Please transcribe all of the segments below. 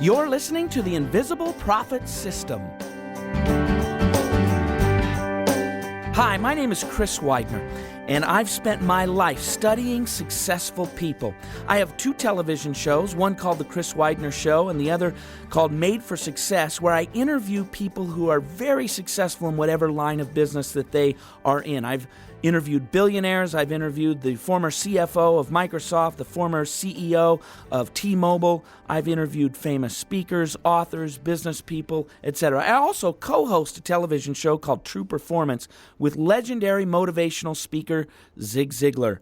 You're listening to the Invisible Profit System. Hi, my name is Chris Widener, and I've spent my life studying successful people. I have two television shows, one called The Chris Widener Show and the other called Made for Success, where I interview people who are very successful in whatever line of business that they are in. I've interviewed billionaires. I've interviewed the former CFO of Microsoft, the former CEO of T-Mobile. I've interviewed famous speakers, authors, business people, etc. I also co-host a television show called True Performance with legendary motivational speaker Zig Ziglar.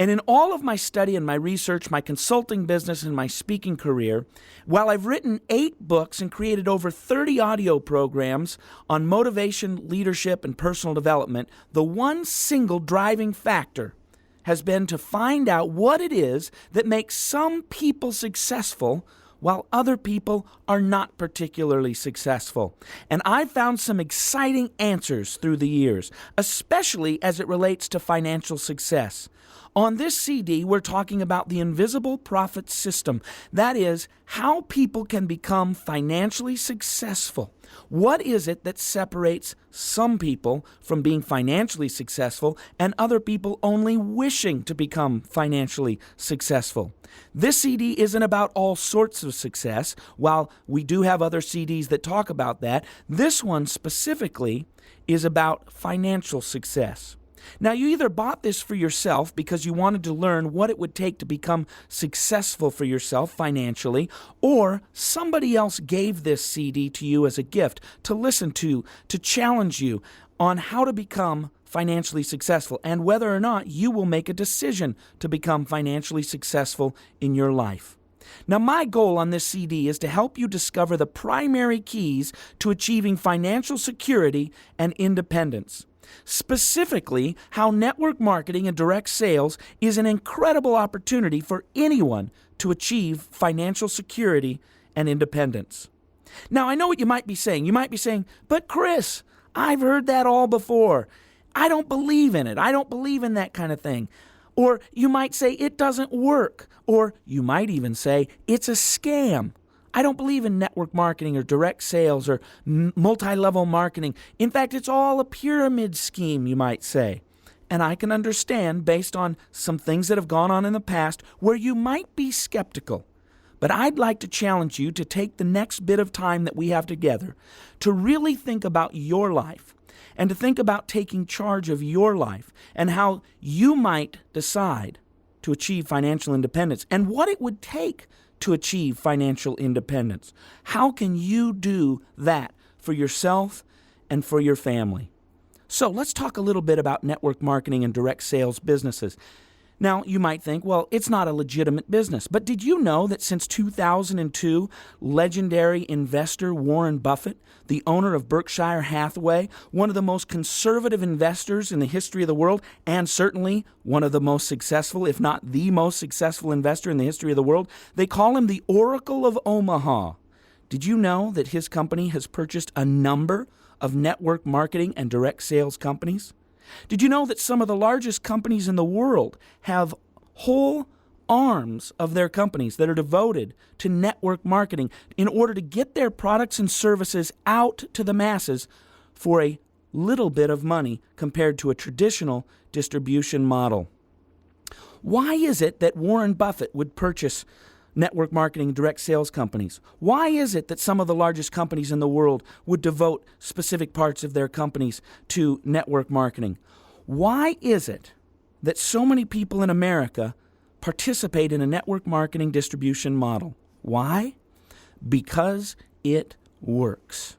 And in all of my study and my research, my consulting business and my speaking career, while I've written 8 books and created over 30 audio programs on motivation, leadership, and personal development, the one single driving factor has been to find out what it is that makes some people successful while other people are not particularly successful. And I've found some exciting answers through the years, especially as it relates to financial success. On this CD, we're talking about the Invisible Profit System. That is, how people can become financially successful. What is it that separates some people from being financially successful and other people only wishing to become financially successful? This CD isn't about all sorts of success. While we do have other CDs that talk about that, this one specifically is about financial success. Now, you either bought this for yourself because you wanted to learn what it would take to become successful for yourself financially, or somebody else gave this CD to you as a gift to listen to challenge you on how to become financially successful and whether or not you will make a decision to become financially successful in your life. Now, my goal on this CD is to help you discover the primary keys to achieving financial security and independence. Specifically, how network marketing and direct sales is an incredible opportunity for anyone to achieve financial security and independence. Now, I know what you might be saying. You might be saying, but Chris, I've heard that all before. I don't believe in it. I don't believe in that kind of thing. Or you might say it doesn't work. Or you might even say it's a scam. I don't believe in network marketing or direct sales or multi-level marketing. In fact, it's all a pyramid scheme, you might say. And I can understand, based on some things that have gone on in the past, where you might be skeptical. But I'd like to challenge you to take the next bit of time that we have together to really think about your life and to think about taking charge of your life and how you might decide to achieve financial independence and what it would take to achieve financial independence. How can you do that for yourself and for your family? So let's talk a little bit about network marketing and direct sales businesses. Now, you might think, well, it's not a legitimate business. But did you know that since 2002, legendary investor Warren Buffett, the owner of Berkshire Hathaway, one of the most conservative investors in the history of the world, and certainly one of the most successful, if not the most successful investor in the history of the world, they call him the Oracle of Omaha. Did you know that his company has purchased a number of network marketing and direct sales companies? Did you know that some of the largest companies in the world have whole arms of their companies that are devoted to network marketing in order to get their products and services out to the masses for a little bit of money compared to a traditional distribution model? Why is it that Warren Buffett would purchase network marketing and direct sales companies? Why is it that some of the largest companies in the world would devote specific parts of their companies to network marketing? Why is it that so many people in America participate in a network marketing distribution model? Why? Because it works.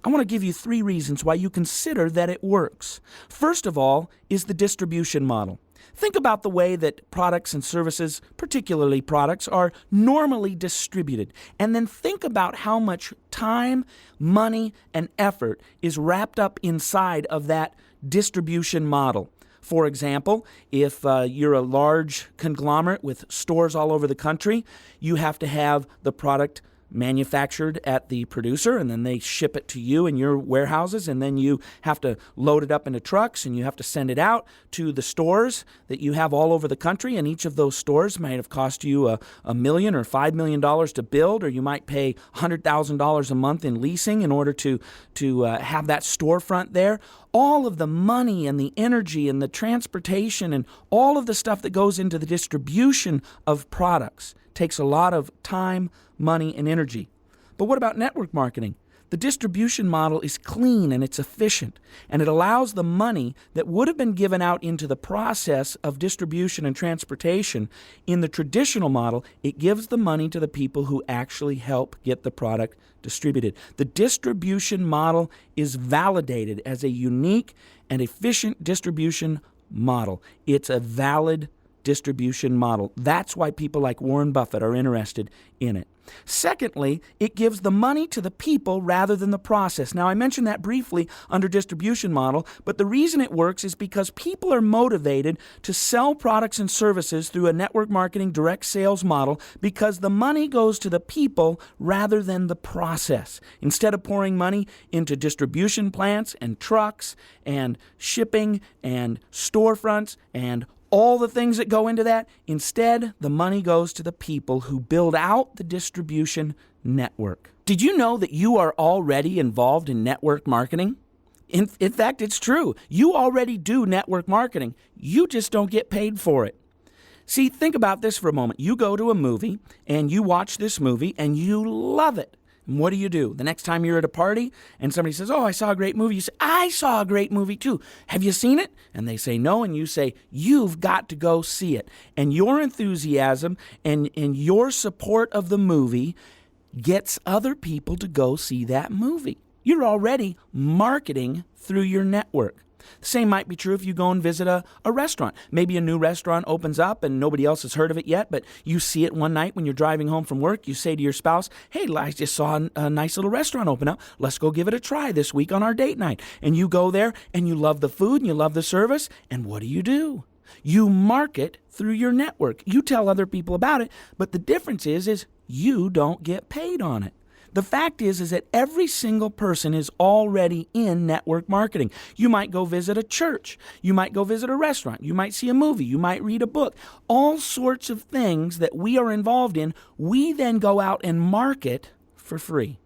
I want to give you 3 reasons why you consider that it works. First of all is the distribution model. Think about the way that products and services, particularly products, are normally distributed. And then think about how much time, money, and effort is wrapped up inside of that distribution model. For example, if you're a large conglomerate with stores all over the country, you have to have the product manufactured at the producer, and then they ship it to you in your warehouses, and then you have to load it up into trucks, and you have to send it out to the stores that you have all over the country, and each of those stores might have cost you $1 million or $5 million to build, or you might pay $100,000 a month in leasing in order to have that storefront there. All of the money and the energy and the transportation and all of the stuff that goes into the distribution of products takes a lot of time, money, and energy. But what about network marketing? The distribution model is clean and it's efficient, and it allows the money that would have been given out into the process of distribution and transportation in the traditional model, it gives the money to the people who actually help get the product distributed. The distribution model is validated as a unique and efficient distribution model. It's a valid distribution model. That's why people like Warren Buffett are interested in it. Secondly, it gives the money to the people rather than the process. Now, I mentioned that briefly under distribution model, but the reason it works is because people are motivated to sell products and services through a network marketing direct sales model because the money goes to the people rather than the process. Instead of pouring money into distribution plants and trucks and shipping and storefronts and all the things that go into that, instead, the money goes to the people who build out the distribution network. Did you know that you are already involved in network marketing? In fact, it's true. You already do network marketing. You just don't get paid for it. See, think about this for a moment. You go to a movie and you watch this movie and you love it. And what do? The next time you're at a party and somebody says, "Oh, I saw a great movie," you say, "I saw a great movie too. Have you seen it?" And they say no, and you say, "You've got to go see it." And your enthusiasm and your support of the movie gets other people to go see that movie. You're already marketing through your network. The same might be true if you go and visit a restaurant. Maybe a new restaurant opens up and nobody else has heard of it yet, but you see it one night when you're driving home from work. You say to your spouse, "Hey, I just saw a nice little restaurant open up. Let's go give it a try this week on our date night." And you go there and you love the food and you love the service. And what do? You market through your network. You tell other people about it, but the difference is you don't get paid on it. The fact is that every single person is already in network marketing. You might go visit a church. You might go visit a restaurant. You might see a movie. You might read a book. All sorts of things that we are involved in, we then go out and market for free.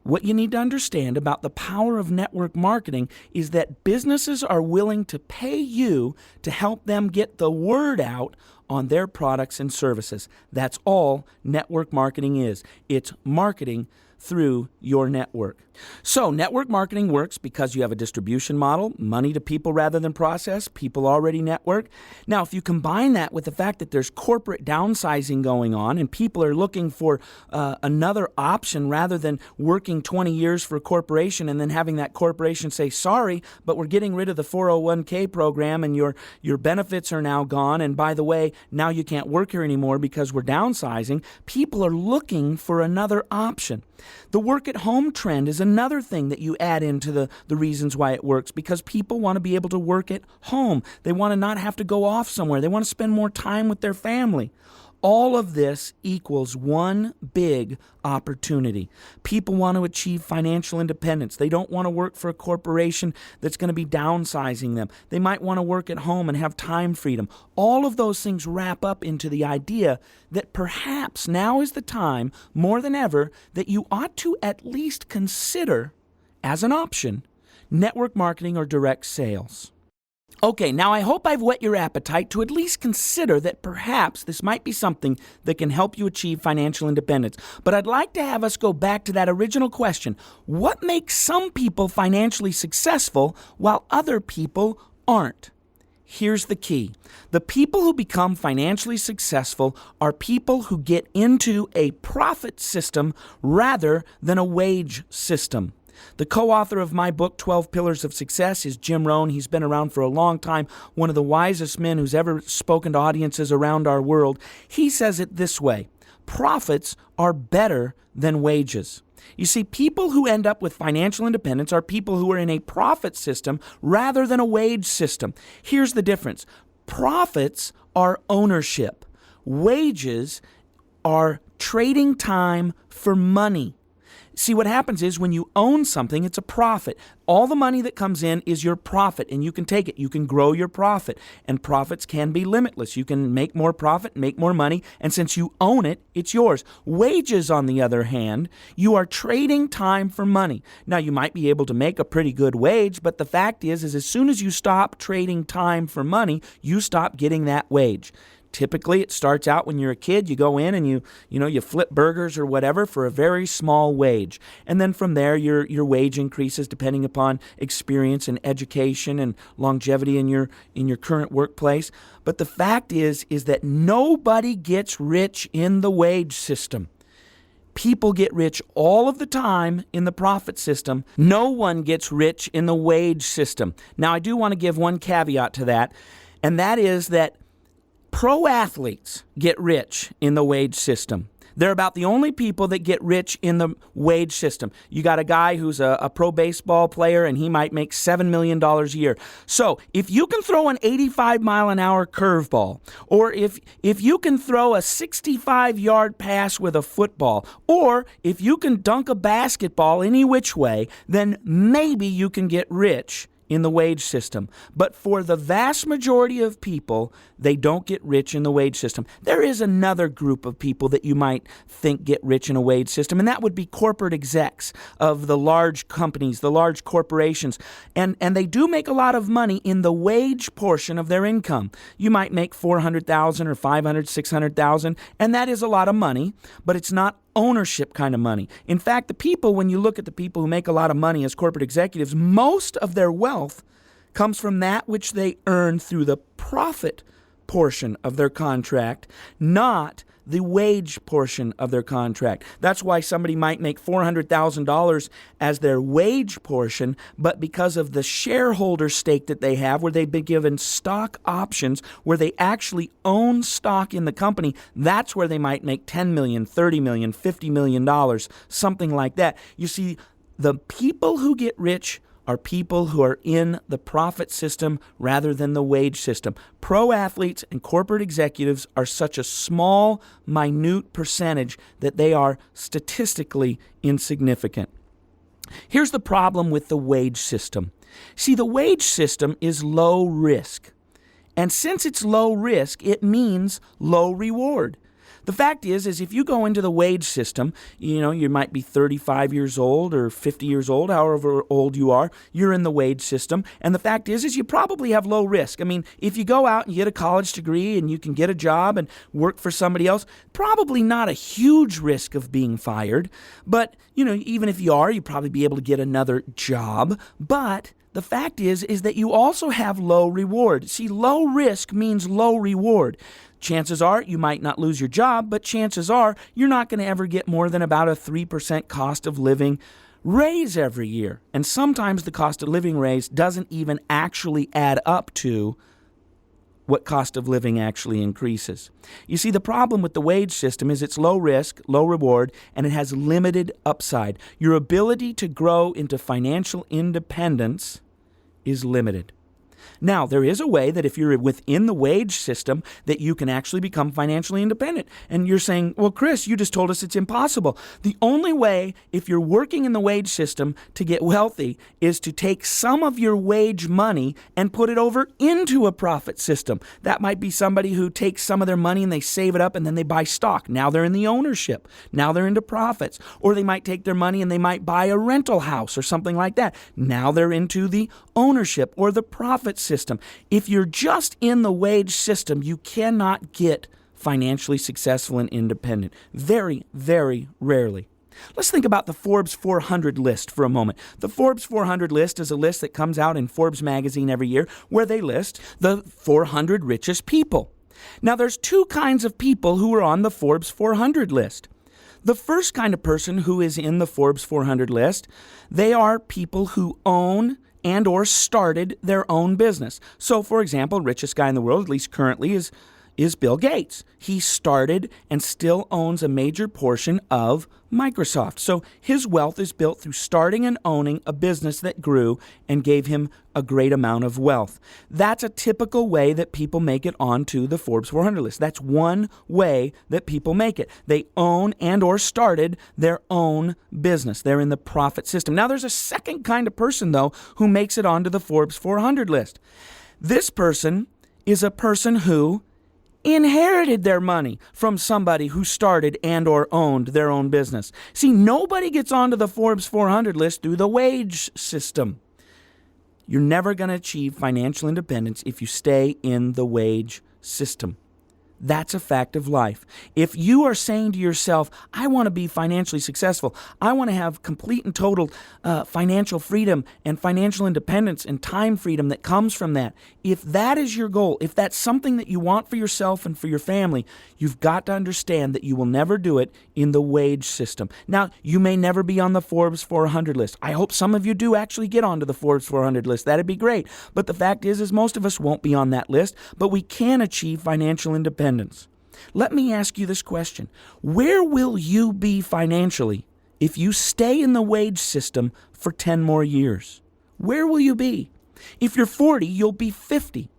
What you need to understand about the power of network marketing is that businesses are willing to pay you to help them get the word out on their products and services. That's all network marketing is. It's marketing through your network. So network marketing works because you have a distribution model, money to people rather than process, people already network. Now, if you combine that with the fact that there's corporate downsizing going on and people are looking for another option rather than working 20 years for a corporation and then having that corporation say, "Sorry, but we're getting rid of the 401k program and your benefits are now gone. And by the way, now you can't work here anymore because we're downsizing." People are looking for another option. The work at home trend is another thing that you add into the reasons why it works, because people want to be able to work at home. They want to not have to go off somewhere. They want to spend more time with their family. All of this equals one big opportunity. People want to achieve financial independence. They don't want to work for a corporation that's going to be downsizing them. They might want to work at home and have time freedom. All of those things wrap up into the idea that perhaps now is the time, more than ever, that you ought to at least consider, as an option, network marketing or direct sales. Okay, now I hope I've whet your appetite to at least consider that perhaps this might be something that can help you achieve financial independence. But I'd like to have us go back to that original question. What makes some people financially successful while other people aren't? Here's the key. The people who become financially successful are people who get into a profit system rather than a wage system. The co-author of my book, 12 Pillars of Success, is Jim Rohn. He's been around for a long time, one of the wisest men who's ever spoken to audiences around our world. He says it this way: profits are better than wages. You see, people who end up with financial independence are people who are in a profit system rather than a wage system. Here's the difference. Profits are ownership. Wages are trading time for money. See, what happens is when you own something, it's a profit. All the money that comes in is your profit, and you can take it. You can grow your profit, and profits can be limitless. You can make more profit, make more money, and since you own it, it's yours. Wages, on the other hand, you are trading time for money. Now, you might be able to make a pretty good wage, but the fact is as soon as you stop trading time for money, you stop getting that wage. Typically, it starts out when you're a kid. You go in and you flip burgers or whatever for a very small wage. And then from there, your wage increases depending upon experience and education and longevity in your current workplace. But the fact is that nobody gets rich in the wage system. People get rich all of the time in the profit system. No one gets rich in the wage system. Now, I do want to give one caveat to that, and that is that pro athletes get rich in the wage system. They're about the only people that get rich in the wage system. You got a guy who's a pro baseball player, and he might make $7 million a year. So if you can throw an 85-mile-an-hour curveball, or if you can throw a 65-yard pass with a football, or if you can dunk a basketball any which way, then maybe you can get rich in the wage system. But for the vast majority of people, they don't get rich in the wage system. There is another group of people that you might think get rich in a wage system, and that would be corporate execs of the large companies, the large corporations. And they do make a lot of money in the wage portion of their income. You might make $400,000 or $500,000, $600,000, and that is a lot of money, but it's not ownership kind of money. In fact, when you look at the people who make a lot of money as corporate executives, most of their wealth comes from that which they earn through the profit portion of their contract, not the wage portion of their contract. That's why somebody might make $400,000 as their wage portion, but because of the shareholder stake that they have, where they've been given stock options, where they actually own stock in the company, that's where they might make $10 million, $30 million, $50 million, something like that. You see, the people who get rich are people who are in the profit system rather than the wage system. Pro athletes and corporate executives are such a small, minute percentage that they are statistically insignificant. Here's the problem with the wage system. See, the wage system is low risk. And since it's low risk, it means low reward. The fact is if you go into the wage system, you might be 35 years old or 50 years old, however old you are, you're in the wage system. And the fact is you probably have low risk. I mean, if you go out and you get a college degree and you can get a job and work for somebody else, probably not a huge risk of being fired. But, even if you are, you'd probably be able to get another job. But the fact is that you also have low reward. See, low risk means low reward. Chances are you might not lose your job, but chances are you're not going to ever get more than about a 3% cost of living raise every year. And sometimes the cost of living raise doesn't even actually add up to what cost of living actually increases. You see, the problem with the wage system is it's low risk, low reward, and it has limited upside. Your ability to grow into financial independence is limited. Now, there is a way that if you're within the wage system that you can actually become financially independent. And you're saying, well, Chris, you just told us it's impossible. The only way, if you're working in the wage system to get wealthy, is to take some of your wage money and put it over into a profit system. That might be somebody who takes some of their money and they save it up and then they buy stock. Now they're in the ownership. Now they're into profits. Or they might take their money and they might buy a rental house or something like that. Now they're into the ownership or the profit system. If you're just in the wage system, you cannot get financially successful and independent. Very, very rarely. Let's think about the Forbes 400 list for a moment. The Forbes 400 list is a list that comes out in Forbes magazine every year where they list the 400 richest people. Now, there's two kinds of people who are on the Forbes 400 list. The first kind of person who is in the Forbes 400 list, they are people who own and or started their own business. So, for example, richest guy in the world, at least currently, is is Bill Gates. He started and still owns a major portion of Microsoft. So his wealth is built through starting and owning a business that grew and gave him a great amount of wealth. That's a typical way that people make it onto the Forbes 400 list. That's one way that people make it. They own and or started their own business. They're in the profit system. Now, there's a second kind of person, though, who makes it onto the Forbes 400 list. This person is a person who inherited their money from somebody who started and or owned their own business. See, nobody gets onto the Forbes 400 list through the wage system. You're never going to achieve financial independence if you stay in the wage system. That's a fact of life. If you are saying to yourself, I want to be financially successful, I want to have complete and total financial freedom and financial independence and time freedom that comes from that, if that is your goal, if that's something that you want for yourself and for your family, you've got to understand that you will never do it in the wage system. Now, you may never be on the Forbes 400 list. I hope some of you do actually get onto the Forbes 400 list. That'd be great. But the fact is most of us won't be on that list, but we can achieve financial independence. Let me ask you this question. Where will you be financially if you stay in the wage system for 10 more years? Where will you be? If you're 40, you'll be 50.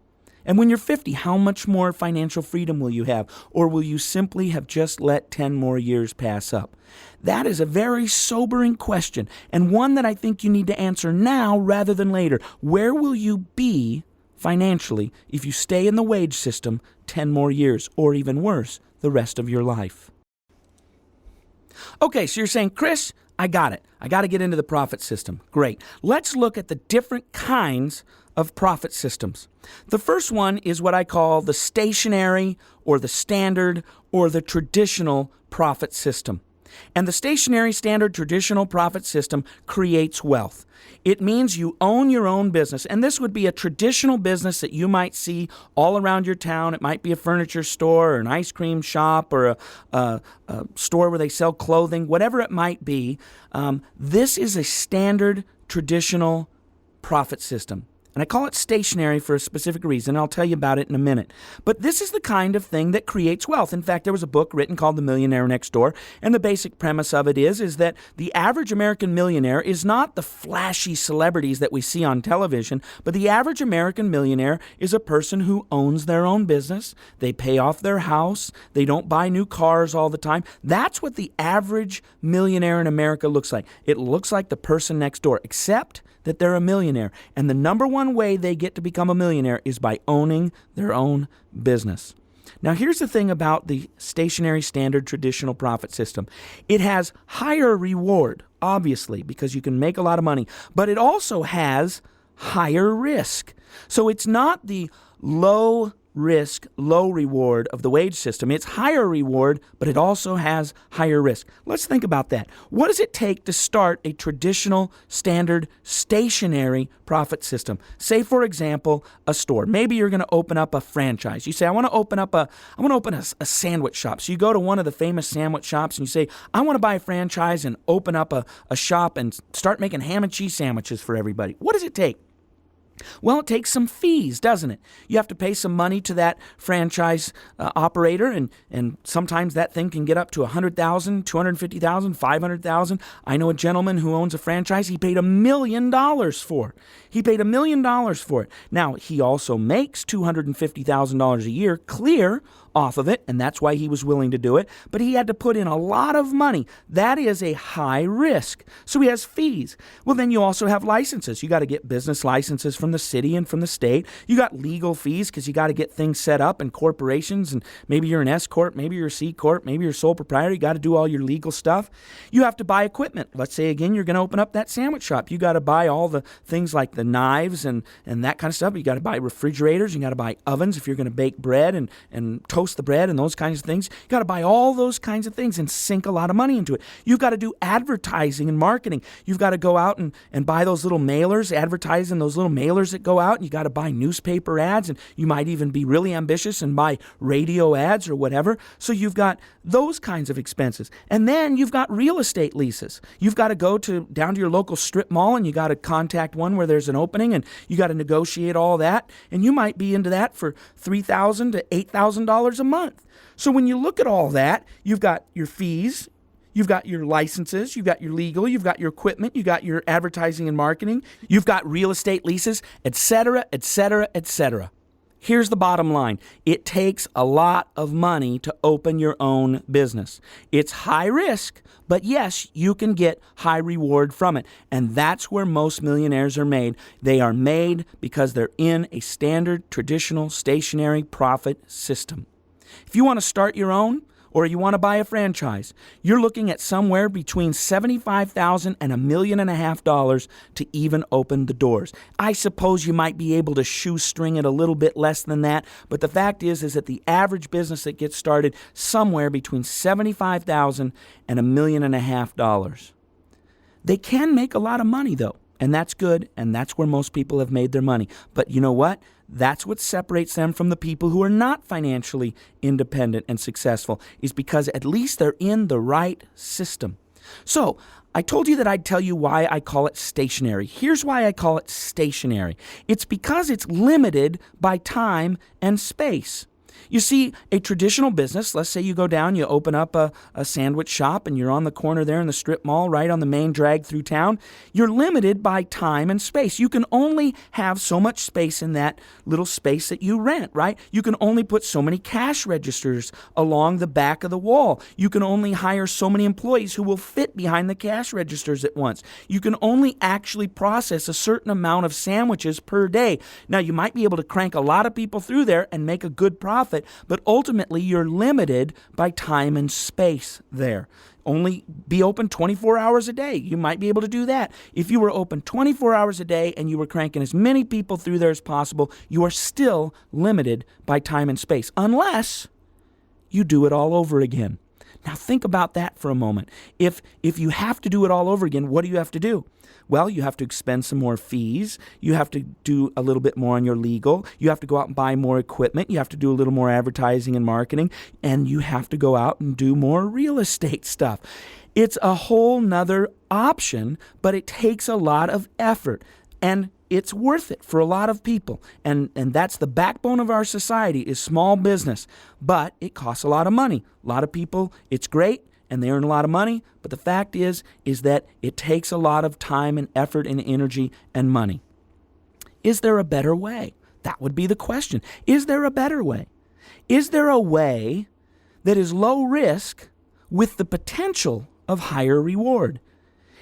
And when you're 50, how much more financial freedom will you have? Or will you simply have just let 10 more years pass up? That is a very sobering question, and one that I think you need to answer now rather than later. Where will you be financially if you stay in the wage system 10 more years, or even worse, the rest of your life? Okay, so you're saying, Chris, I got it. I got to get into the profit system. Great. Let's look at the different kinds of profit systems. The first one is what I call the stationary or the standard or the traditional profit system. And the stationary, standard, traditional profit system creates wealth. It means you own your own business. And this would be a traditional business that you might see all around your town. It might be a furniture store or an ice cream shop or a store where they sell clothing, whatever it might be. This is a standard, traditional profit system. And I call it stationary for a specific reason. I'll tell you about it in a minute. But this is the kind of thing that creates wealth. In fact, there was a book written called The Millionaire Next Door, and the basic premise of it is that the average American millionaire is not the flashy celebrities that we see on television, but the average American millionaire is a person who owns their own business. They pay off their house. They don't buy new cars all the time. That's what the average millionaire in America looks like. It looks like the person next door, except that they're a millionaire. And the number one way they get to become a millionaire is by owning their own business. Now, here's the thing about the stationary, standard, traditional profit system. It has higher reward, obviously, because you can make a lot of money, but it also has higher risk. So it's not the low risk, low reward of the wage system. It's higher reward, but it also has higher risk. Let's think about that. What does it take to start a traditional, standard, stationary profit system? Say, for example, a store. Maybe you're going to open up a franchise. You say, I want to open a sandwich shop. So you go to one of the famous sandwich shops and you say, I want to buy a franchise and open up a shop and start making ham and cheese sandwiches for everybody. What does it take? Well, it takes some fees, doesn't it? You have to pay some money to that franchise operator, and sometimes that thing can get up to $100,000, $250,000, $500,000. I know a gentleman who owns a franchise. He paid $1 million for it. He paid $1 million for it. Now, he also makes $250,000 a year clear off of it, and that's why he was willing to do it, but he had to put in a lot of money. That is a high risk. So he has fees. Well, then you also have licenses. You got to get business licenses from the city and from the state. You got legal fees because you got to get things set up and corporations, and maybe you're an S corp, maybe you're a C corp, maybe you're a sole proprietor. You got to do all your legal stuff. You have to buy equipment. Let's say again you're going to open up that sandwich shop. You got to buy all the things like the knives and that kind of stuff. You got to buy refrigerators. You got to buy ovens if you're going to bake bread and toast the bread and those kinds of things. You got to buy all those kinds of things and sink a lot of money into it. You've got to do advertising and marketing. You've got to go out and buy those little mailers, advertise in those little mailers that go out, and you got to buy newspaper ads, and you might even be really ambitious and buy radio ads or whatever. So you've got those kinds of expenses. And then you've got real estate leases. You've got to go down to your local strip mall, and you got to contact one where there's an opening, and you got to negotiate all that. And you might be into that for $3,000 to $8,000 $100 a month. So when you look at all that, you've got your fees, you've got your licenses, you've got your legal, you've got your equipment, you've got your advertising and marketing, you've got real estate leases, etc., etc., etc. Here's the bottom line. It takes a lot of money to open your own business. It's high risk, but yes, you can get high reward from it. And that's where most millionaires are made. They are made because they're in a standard, traditional, stationary profit system. If you want to start your own, or you want to buy a franchise, you're looking at somewhere between $75,000 and $1.5 million to even open the doors. I suppose you might be able to shoestring it a little bit less than that, but the fact is that the average business that gets started somewhere between $75,000 and $1.5 million. They can make a lot of money though, and that's good, and that's where most people have made their money. But you know what? That's what separates them from the people who are not financially independent and successful, is because at least they're in the right system. So I told you that I'd tell you why I call it stationary. Here's why I call it stationary. It's because it's limited by time and space. You see, a traditional business, let's say you go down, you open up a sandwich shop and you're on the corner there in the strip mall, right on the main drag through town, you're limited by time and space. You can only have so much space in that little space that you rent, right? You can only put so many cash registers along the back of the wall. You can only hire so many employees who will fit behind the cash registers at once. You can only actually process a certain amount of sandwiches per day. Now, you might be able to crank a lot of people through there and make a good profit, but ultimately you're limited by time and space there. Only be open 24 hours a day. You might be able to do that. If you were open 24 hours a day and you were cranking as many people through there as possible, you are still limited by time and space, unless you do it all over again. Now think about that for a moment. If you have to do it all over again, what do you have to do? Well, you have to expend some more fees. You have to do a little bit more on your legal. You have to go out and buy more equipment. You have to do a little more advertising and marketing. And you have to go out and do more real estate stuff. It's a whole nother option, but it takes a lot of effort. And it's worth it for a lot of people. And that's the backbone of our society is small business. But it costs a lot of money. A lot of people, it's great, and they earn a lot of money, but the fact is that it takes a lot of time and effort and energy and money. Is there a better way? That would be the question. Is there a better way? Is there a way that is low risk with the potential of higher reward?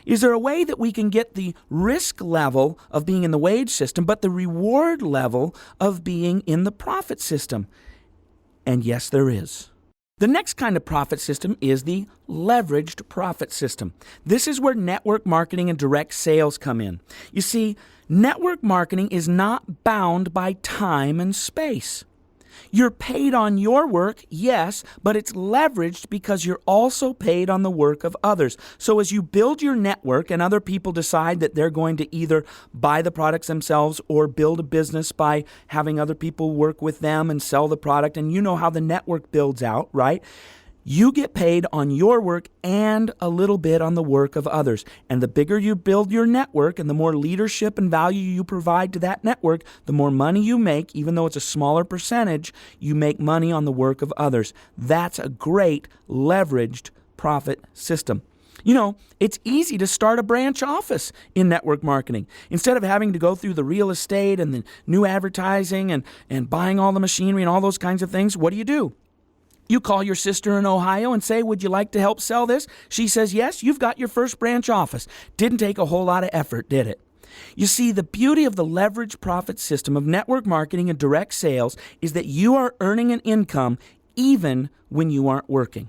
Is there a way that we can get the risk level of being in the wage system, but the reward level of being in the profit system? And yes, there is. The next kind of profit system is the leveraged profit system. This is where network marketing and direct sales come in. You see, network marketing is not bound by time and space. You're paid on your work, yes, but it's leveraged because you're also paid on the work of others. So as you build your network and other people decide that they're going to either buy the products themselves or build a business by having other people work with them and sell the product, and you know how the network builds out, right? You get paid on your work and a little bit on the work of others. And the bigger you build your network and the more leadership and value you provide to that network, the more money you make, even though it's a smaller percentage, you make money on the work of others. That's a great leveraged profit system. You know, it's easy to start a branch office in network marketing. Instead of having to go through the real estate and the new advertising and buying all the machinery and all those kinds of things, what do? You call your sister in Ohio and say, would you like to help sell this? She says, yes, you've got your first branch office. Didn't take a whole lot of effort, did it? You see, the beauty of the leverage profit system of network marketing and direct sales is that you are earning an income even when you aren't working.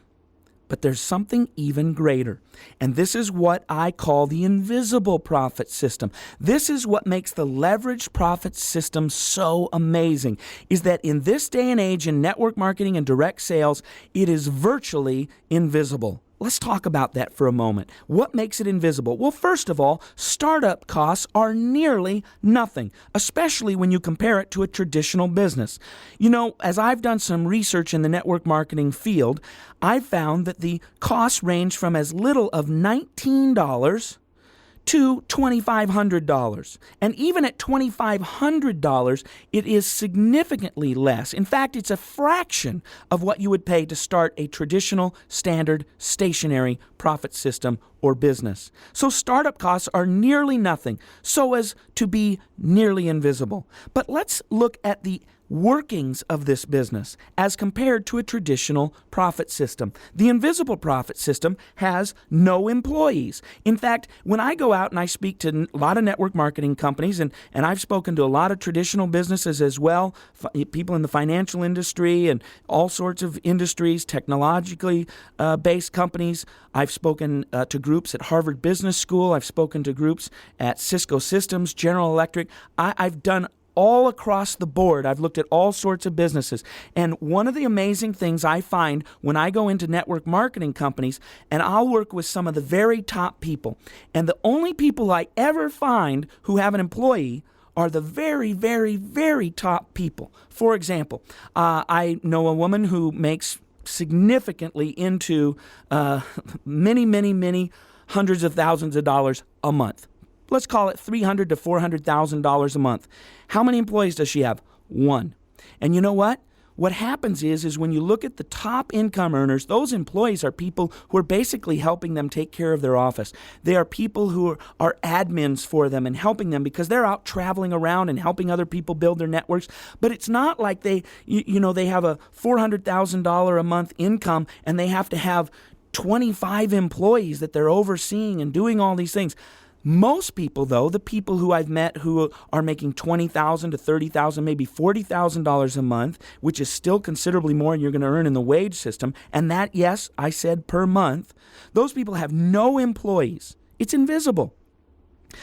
But there's something even greater. And this is what I call the invisible profit system. This is what makes the leveraged profit system so amazing, is that in this day and age in network marketing and direct sales, it is virtually invisible. Let's talk about that for a moment. What makes it invisible? Well, first of all, startup costs are nearly nothing, especially when you compare it to a traditional business. You know, as I've done some research in the network marketing field, I've found that the costs range from as little of $19 to $2,500. And even at $2,500, it is significantly less. In fact, it's a fraction of what you would pay to start a traditional, standard, stationary profit system or business. So startup costs are nearly nothing, so as to be nearly invisible. But let's look at the workings of this business as compared to a traditional profit system. The invisible profit system has no employees. In fact, when I go out and I speak to a lot of network marketing companies, and I've spoken to a lot of traditional businesses as well, people in the financial industry and all sorts of industries, technologically based companies. I've spoken to groups at Harvard Business School. I've spoken to groups at Cisco Systems, General Electric. I've done all across the board. I've looked at all sorts of businesses. And one of the amazing things I find when I go into network marketing companies, and I'll work with some of the very top people, and the only people I ever find who have an employee are the very, very, very top people. For example, I know a woman who makes significantly into many hundreds of thousands of dollars a month. Let's call it $300,000 to $400,000 a month. How many employees does she have? One. And you know what? What happens is when you look at the top income earners, those employees are people who are basically helping them take care of their office. They are people who are admins for them and helping them because they're out traveling around and helping other people build their networks. But it's not like they have a $400,000 a month income and they have to have 25 employees that they're overseeing and doing all these things. Most people, though, the people who I've met who are making $20,000 to $30,000, maybe $40,000 a month, which is still considerably more than you're going to earn in the wage system, and that, yes, I said per month, those people have no employees. It's invisible.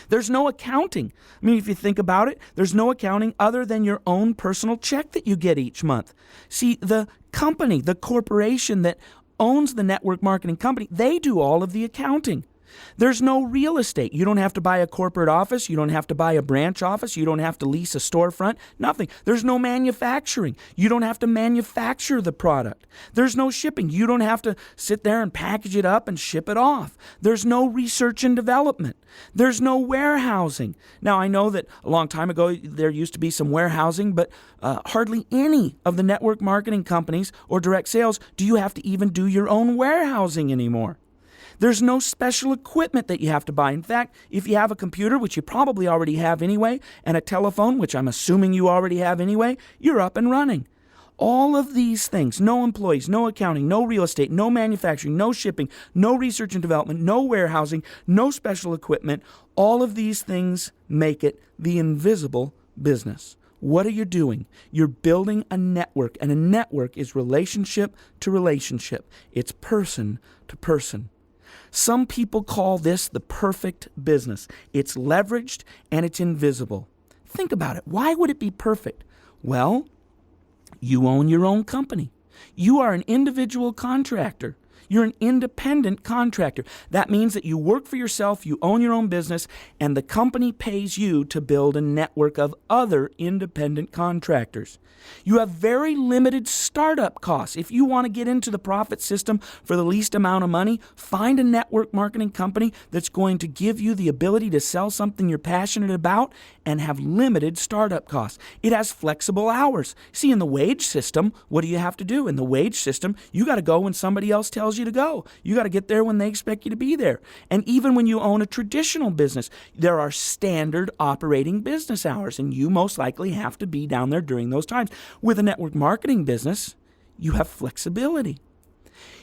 There's no accounting. I mean, if you think about it, there's no accounting other than your own personal check that you get each month. See, the company, the corporation that owns the network marketing company, they do all of the accounting. There's no real estate. You don't have to buy a corporate office. You don't have to buy a branch office. You don't have to lease a storefront. Nothing. There's no manufacturing. You don't have to manufacture the product. There's no shipping. You don't have to sit there and package it up and ship it off. There's no research and development. There's no warehousing. Now, I know that a long time ago there used to be some warehousing, but hardly any of the network marketing companies or direct sales do you have to even do your own warehousing anymore. There's no special equipment that you have to buy. In fact, if you have a computer, which you probably already have anyway, and a telephone, which I'm assuming you already have anyway, you're up and running. All of these things, no employees, no accounting, no real estate, no manufacturing, no shipping, no research and development, no warehousing, no special equipment, all of these things make it the invisible business. What are you doing? You're building a network, and a network is relationship to relationship. It's person to person. Some people call this the perfect business. It's leveraged and it's invisible. Think about it. Why would it be perfect? Well, you own your own company. You are an individual contractor. You're an independent contractor. That means that you work for yourself, you own your own business, and the company pays you to build a network of other independent contractors. You have very limited startup costs. If you want to get into the profit system for the least amount of money, find a network marketing company that's going to give you the ability to sell something you're passionate about and have limited startup costs. It has flexible hours. See, in the wage system, what do you have to do? In the wage system, you got to go when somebody else tells you to go. You got to get there when they expect you to be there. And even when you own a traditional business, there are standard operating business hours, and you most likely have to be down there during those times. With a network marketing business, you have flexibility.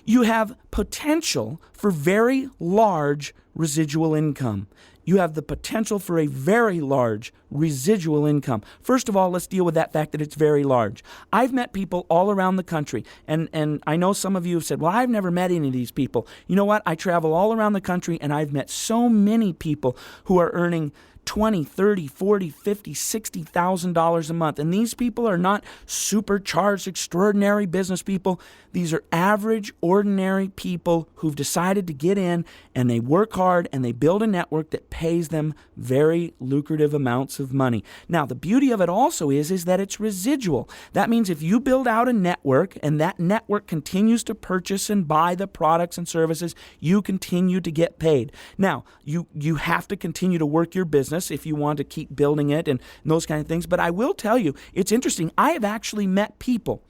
You have potential for very large residual income. You have the potential for a very large residual income. First of all, let's deal with that fact that it's very large. I've met people all around the country, and I know some of you have said, well, I've never met any of these people. You know what? I travel all around the country, and I've met so many people who are earning $20, $30, $40, $50, $60,000 a month. And these people are not supercharged, extraordinary business people. These are average, ordinary people who've decided to get in, and they work hard and they build a network that pays them very lucrative amounts of money. Now, the beauty of it also is that it's residual. That means if you build out a network and that network continues to purchase and buy the products and services, you continue to get paid. Now, you have to continue to work your business if you want to keep building it and those kind of things. But I will tell you, it's interesting. I have actually met people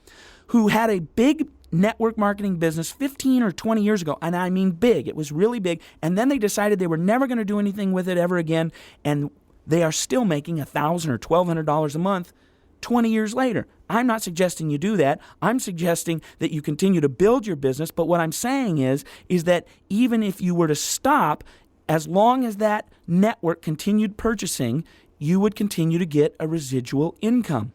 who had a big network marketing business 15 or 20 years ago, and I mean big. It was really big, and then they decided they were never going to do anything with it ever again, and they are still making $1,000 or $1,200 a month 20 years later. I'm not suggesting you do that. I'm suggesting that you continue to build your business, but what I'm saying is that even if you were to stop, as long as that network continued purchasing, you would continue to get a residual income.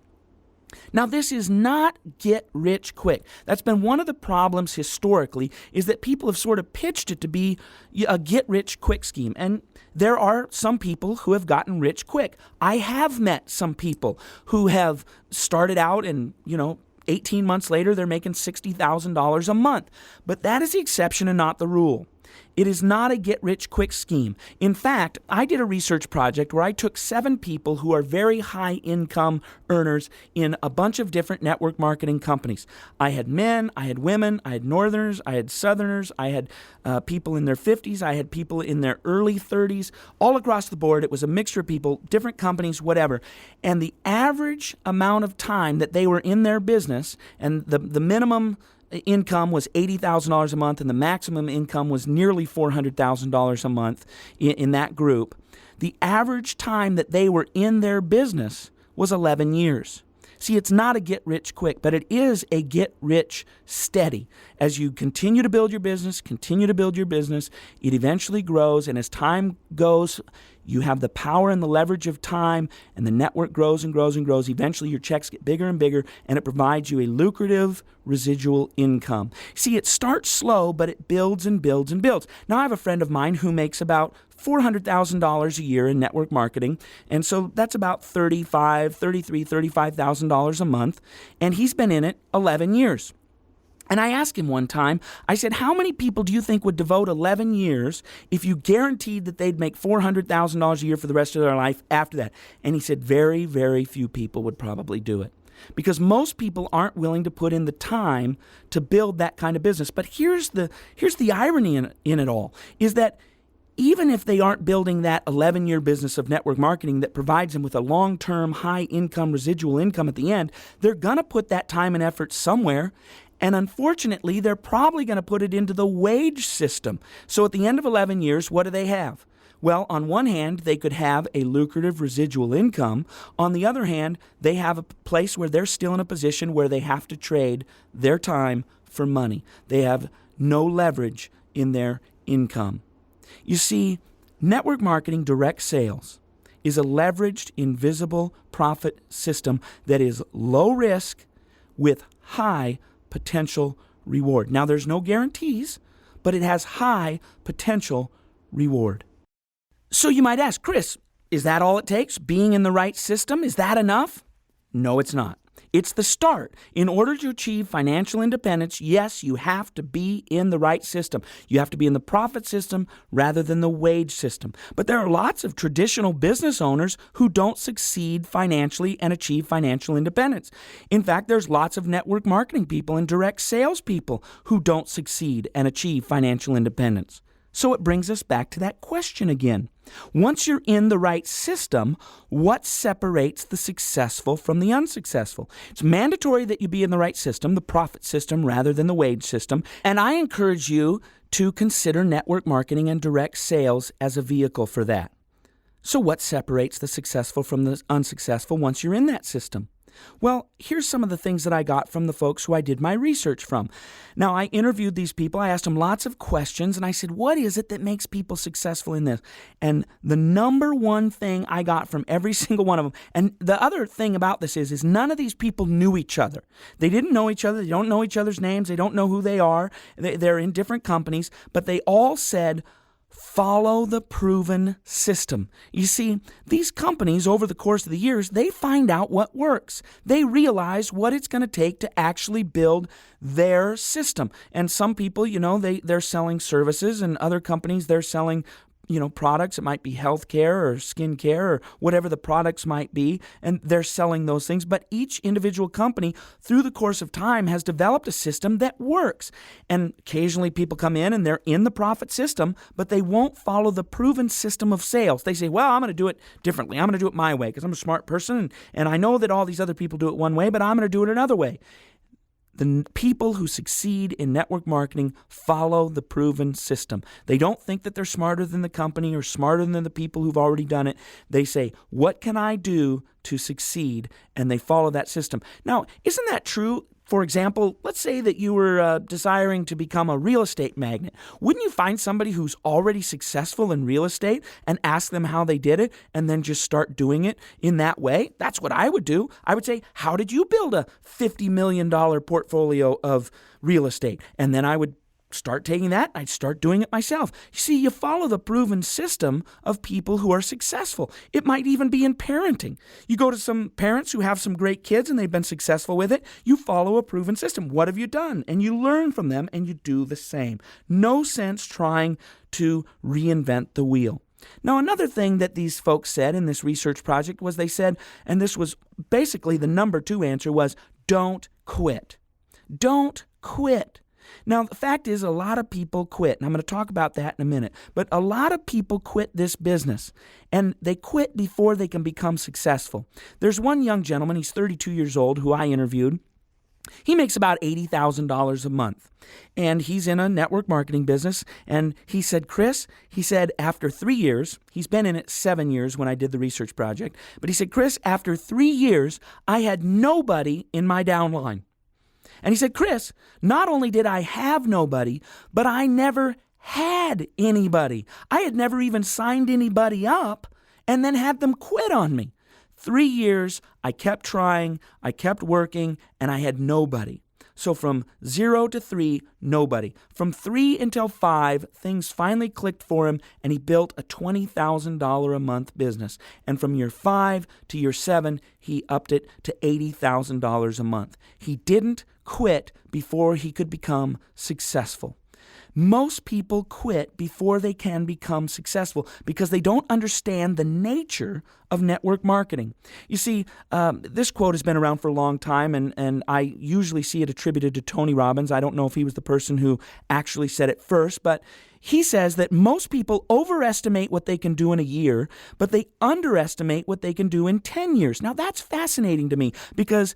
Now, this is not get rich quick. That's been one of the problems historically, is that people have sort of pitched it to be a get rich quick scheme. And there are some people who have gotten rich quick. I have met some people who have started out and, 18 months later, they're making $60,000 a month. But that is the exception and not the rule. It is not a get-rich-quick scheme. In fact, I did a research project where I took 7 people who are very high-income earners in a bunch of different network marketing companies. I had men, I had women, I had northerners, I had southerners, I had people in their 50s, I had people in their early 30s, all across the board. It was a mixture of people, different companies, whatever. And the average amount of time that they were in their business, and the minimum income was $80,000 a month, and the maximum income was nearly $400,000 a month in that group. The average time that they were in their business was 11 years. See, it's not a get-rich-quick, but it is a get-rich-steady. As you continue to build your business, it eventually grows, and as time goes, you have the power and the leverage of time, and the network grows and grows and grows. Eventually, your checks get bigger and bigger, and it provides you a lucrative residual income. See, it starts slow, but it builds and builds and builds. Now, I have a friend of mine who makes about $400,000 a year in network marketing, and so that's about $35,000 a month, and he's been in it 11 years. And I asked him one time, I said, how many people do you think would devote 11 years if you guaranteed that they'd make $400,000 a year for the rest of their life after that? And he said, very, very few people would probably do it, because most people aren't willing to put in the time to build that kind of business. But here's the irony in it all, is that even if they aren't building that 11-year business of network marketing that provides them with a long-term, high-income, residual income at the end, they're going to put that time and effort somewhere. And unfortunately, they're probably going to put it into the wage system. So at the end of 11 years, what do they have? Well, on one hand, they could have a lucrative residual income. On the other hand, they have a place where they're still in a position where they have to trade their time for money. They have no leverage in their income. You see, network marketing direct sales is a leveraged, invisible profit system that is low risk with high potential reward. Now, there's no guarantees, but it has high potential reward. So you might ask, Chris, is that all it takes? Being in the right system, is that enough? No, it's not. It's the start. In order to achieve financial independence, yes, you have to be in the right system. You have to be in the profit system rather than the wage system. But there are lots of traditional business owners who don't succeed financially and achieve financial independence. In fact, there's lots of network marketing people and direct sales people who don't succeed and achieve financial independence. So it brings us back to that question again. Once you're in the right system, what separates the successful from the unsuccessful? It's mandatory that you be in the right system, the profit system rather than the wage system. And I encourage you to consider network marketing and direct sales as a vehicle for that. So what separates the successful from the unsuccessful once you're in that system? Well, here's some of the things that I got from the folks who I did my research from. Now, I interviewed these people. I asked them lots of questions, and I said, what is it that makes people successful in this? And the number one thing I got from every single one of them, and the other thing about this is none of these people knew each other. They didn't know each other. They don't know each other's names. They don't know who they are. They're in different companies, but they all said Follow the proven system. You see, these companies over the course of the years, they find out what works. They realize what it's going to take to actually build their system. And some people, they're selling services, and other companies, they're selling products. It might be healthcare or skincare or whatever the products might be, and they're selling those things. But each individual company, through the course of time, has developed a system that works. And occasionally people come in and they're in the profit system, but they won't follow the proven system of sales. They say, well, I'm going to do it differently. I'm going to do it my way because I'm a smart person, and I know that all these other people do it one way, but I'm going to do it another way. The people who succeed in network marketing follow the proven system. They don't think that they're smarter than the company or smarter than the people who've already done it. They say, what can I do to succeed? And they follow that system. Now, isn't that true? For example, let's say that you were desiring to become a real estate magnate. Wouldn't you find somebody who's already successful in real estate and ask them how they did it and then just start doing it in that way? That's what I would do. I would say, how did you build a $50 million portfolio of real estate? And then I would start taking that. I'd start doing it myself. You see, you follow the proven system of people who are successful. It might even be in parenting. You go to some parents who have some great kids and they've been successful with it. You follow a proven system. What have you done? And you learn from them and you do the same. No sense trying to reinvent the wheel. Now, another thing that these folks said in this research project was they said, and this was basically the number 2 answer, was don't quit. Don't quit. Now, the fact is a lot of people quit, and I'm going to talk about that in a minute, but a lot of people quit this business, and they quit before they can become successful. There's one young gentleman, he's 32 years old, who I interviewed. He makes about $80,000 a month, and he's in a network marketing business, and he said, Chris, after 3 years, he's been in it 7 years when I did the research project, but he said, Chris, after 3 years, I had nobody in my downline. And he said, Chris, not only did I have nobody, but I never had anybody. I had never even signed anybody up and then had them quit on me. 3 years, I kept trying, I kept working, and I had nobody. So from 0 to 3, nobody. From 3 until 5, things finally clicked for him, and he built a $20,000 a month business. And from year 5 to year 7, he upped it to $80,000 a month. He didn't quit before he could become successful. Most people quit before they can become successful because they don't understand the nature of network marketing. You see, this quote has been around for a long time, and I usually see it attributed to Tony Robbins. I don't know if he was the person who actually said it first, but he says that most people overestimate what they can do in a year, but they underestimate what they can do in 10 years. Now, that's fascinating to me because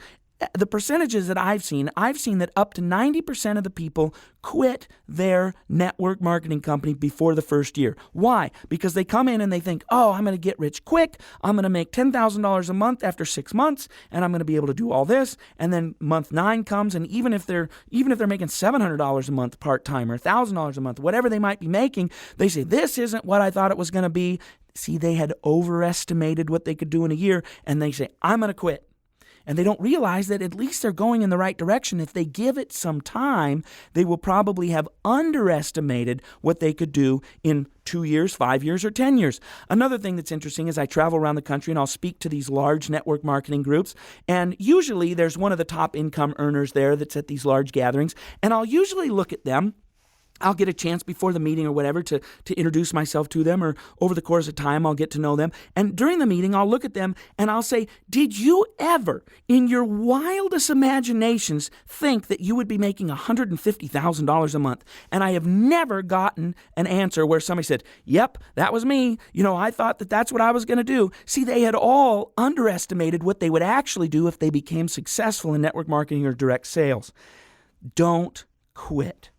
the percentages that I've seen that up to 90% of the people quit their network marketing company before the first year. Why? Because they come in and they think, oh, I'm going to get rich quick. I'm going to make $10,000 a month after 6 months, and I'm going to be able to do all this. And then month 9 comes, and even if they're making $700 a month part-time or $1,000 a month, whatever they might be making, they say, this isn't what I thought it was going to be. See, they had overestimated what they could do in a year, and they say, I'm going to quit. And they don't realize that at least they're going in the right direction. If they give it some time, they will probably have underestimated what they could do in 2 years, 5 years, or 10 years. Another thing that's interesting is I travel around the country and I'll speak to these large network marketing groups. And usually there's one of the top income earners there that's at these large gatherings. And I'll usually look at them. I'll get a chance before the meeting or whatever to introduce myself to them, or over the course of time, I'll get to know them. And during the meeting, I'll look at them and I'll say, did you ever, in your wildest imaginations, think that you would be making $150,000 a month? And I have never gotten an answer where somebody said, yep, that was me. I thought that that's what I was going to do. See, they had all underestimated what they would actually do if they became successful in network marketing or direct sales. Don't quit.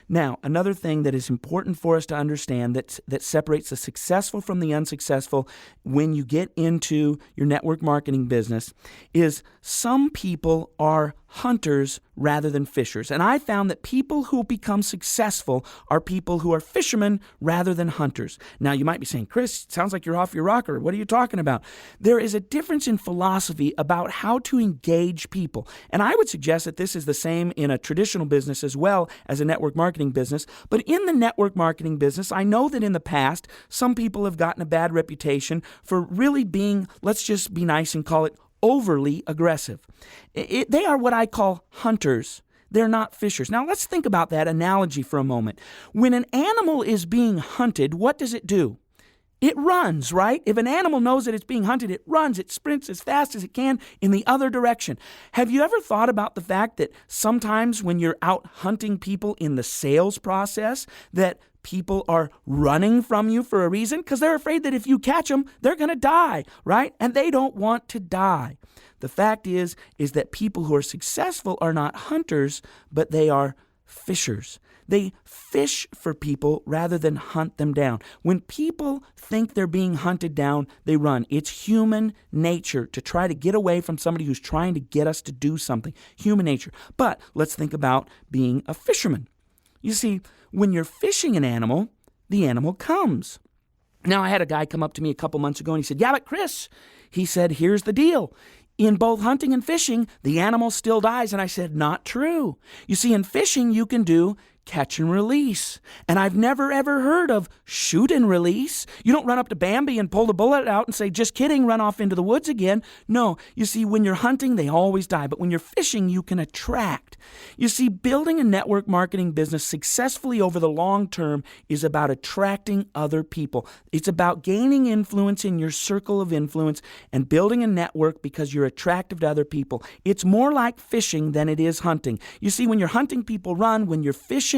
Now, another thing that is important for us to understand that separates the successful from the unsuccessful when you get into your network marketing business is some people are hunters rather than fishers. And I found that people who become successful are people who are fishermen rather than hunters. Now, you might be saying, Chris, it sounds like you're off your rocker. What are you talking about? There is a difference in philosophy about how to engage people. And I would suggest that this is the same in a traditional business as well as a network marketing business. But in the network marketing business, I know that in the past, some people have gotten a bad reputation for really being, let's just be nice and call it overly aggressive. They are what I call hunters. They're not fishers. Now, let's think about that analogy for a moment. When an animal is being hunted, what does it do? It runs, right? If an animal knows that it's being hunted, it runs, it sprints as fast as it can in the other direction. Have you ever thought about the fact that sometimes when you're out hunting people in the sales process, that people are running from you for a reason? Because they're afraid that if you catch them, they're going to die, right? And they don't want to die. The fact is that people who are successful are not hunters, but they are fishers. They fish for people rather than hunt them down. When people think they're being hunted down, they run. It's human nature to try to get away from somebody who's trying to get us to do something. Human nature. But let's think about being a fisherman. You see, when you're fishing an animal, the animal comes. Now, I had a guy come up to me a couple months ago and he said, yeah, but Chris, he said, here's the deal. In both hunting and fishing, the animal still dies. And I said, not true. You see, in fishing, you can do catch and release. And I've never, ever heard of shoot and release. You don't run up to Bambi and pull the bullet out and say, just kidding, run off into the woods again. No, you see, when you're hunting, they always die. But when you're fishing, you can attract. You see, building a network marketing business successfully over the long term is about attracting other people. It's about gaining influence in your circle of influence and building a network because you're attractive to other people. It's more like fishing than it is hunting. You see, when you're hunting, people run. When you're fishing,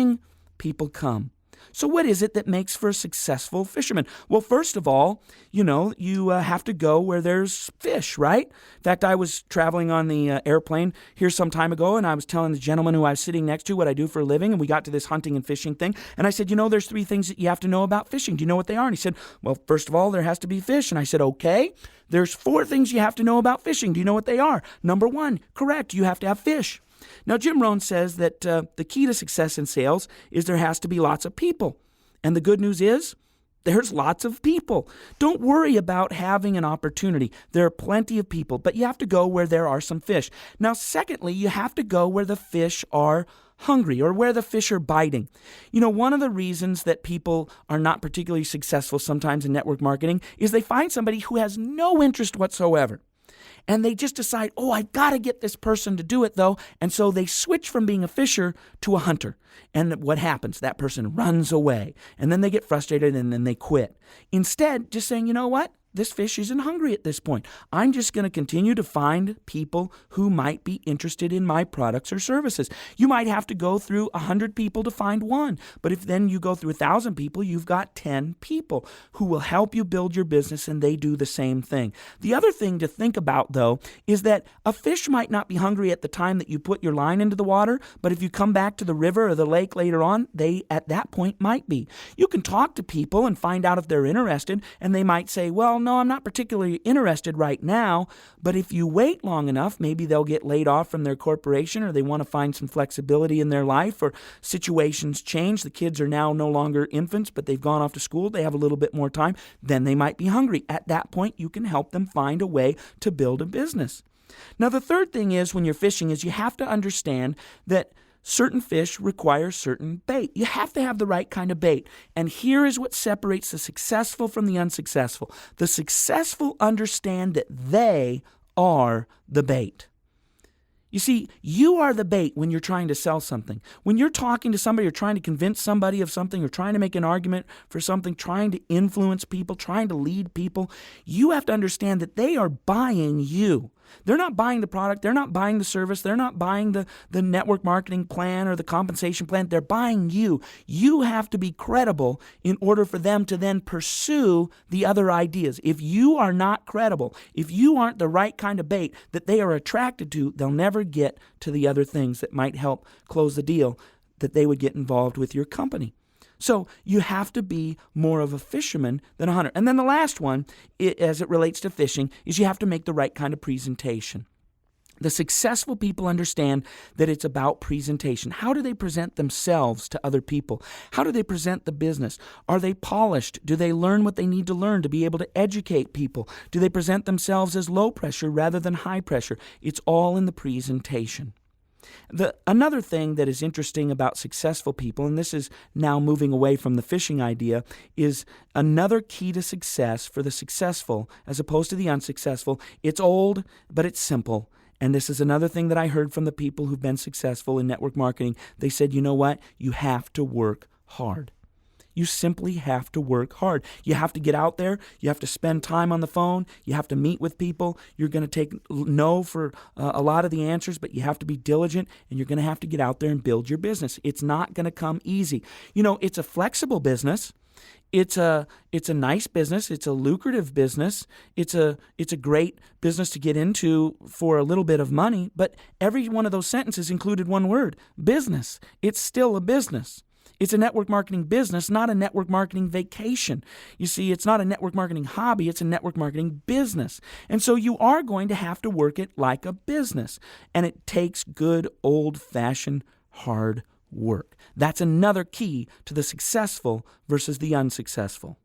people come. So what is it that makes for a successful fisherman? Well, first of all, you have to go where there's fish, right? In fact, I was traveling on the airplane here some time ago, and I was telling the gentleman who I was sitting next to what I do for a living, and we got to this hunting and fishing thing, and I said, there's 3 things that you have to know about fishing. Do you know what they are? And he said, well, first of all, there has to be fish. And I said, okay. There's 4 things you have to know about fishing. Do you know what they are? Number 1, correct, you have to have fish. Now, Jim Rohn says that the key to success in sales is there has to be lots of people. And the good news is there's lots of people. Don't worry about having an opportunity. There are plenty of people, but you have to go where there are some fish. Now, secondly, you have to go where the fish are hungry or where the fish are biting. One of the reasons that people are not particularly successful sometimes in network marketing is they find somebody who has no interest whatsoever. And they just decide, I've got to get this person to do it, though. And so they switch from being a fisher to a hunter. And what happens? That person runs away. And then they get frustrated and then they quit. Instead, just saying, you know what? This fish isn't hungry at this point. I'm just going to continue to find people who might be interested in my products or services. You might have to go through 100 people to find one. But if then you go through 1,000 people, you've got 10 people who will help you build your business, and they do the same thing. The other thing to think about, though, is that a fish might not be hungry at the time that you put your line into the water, but if you come back to the river or the lake later on, they at that point might be. You can talk to people and find out if they're interested, and they might say, well, no, I'm not particularly interested right now, but if you wait long enough, maybe they'll get laid off from their corporation, or they want to find some flexibility in their life, or situations change. The kids are now no longer infants, but they've gone off to school. They have a little bit more time. Then they might be hungry. At that point, you can help them find a way to build a business. Now, the third thing is when you're fishing is you have to understand that certain fish require certain bait. You have to have the right kind of bait. And here is what separates the successful from the unsuccessful. The successful understand that they are the bait. You see, you are the bait when you're trying to sell something. When you're talking to somebody or trying to convince somebody of something or trying to make an argument for something, trying to influence people, trying to lead people, you have to understand that they are buying you. They're not buying the product. They're not buying the service. They're not buying the network marketing plan or the compensation plan. They're buying you. You have to be credible in order for them to then pursue the other ideas. If you are not credible, if you aren't the right kind of bait that they are attracted to, they'll never get to the other things that might help close the deal that they would get involved with your company. So you have to be more of a fisherman than a hunter. And then the last one, as it relates to fishing, is you have to make the right kind of presentation. The successful people understand that it's about presentation. How do they present themselves to other people? How do they present the business? Are they polished? Do they learn what they need to learn to be able to educate people? Do they present themselves as low pressure rather than high pressure? It's all in the presentation. Another thing that is interesting about successful people, and this is now moving away from the fishing idea, is another key to success for the successful as opposed to the unsuccessful. It's old, but it's simple. And this is another thing that I heard from the people who've been successful in network marketing. They said, you know what? You have to work hard. You simply have to work hard. You have to get out there. You have to spend time on the phone. You have to meet with people. You're going to take no for a lot of the answers, but you have to be diligent, and you're going to have to get out there and build your business. It's not going to come easy. You know, it's a flexible business. It's a nice business. It's a lucrative business. It's a great business to get into for a little bit of money. But every one of those sentences included one word: business. It's still a business. It's a network marketing business, not a network marketing vacation. You see, it's not a network marketing hobby. It's a network marketing business. And so you are going to have to work it like a business. And it takes good old-fashioned hard work. That's another key to the successful versus the unsuccessful.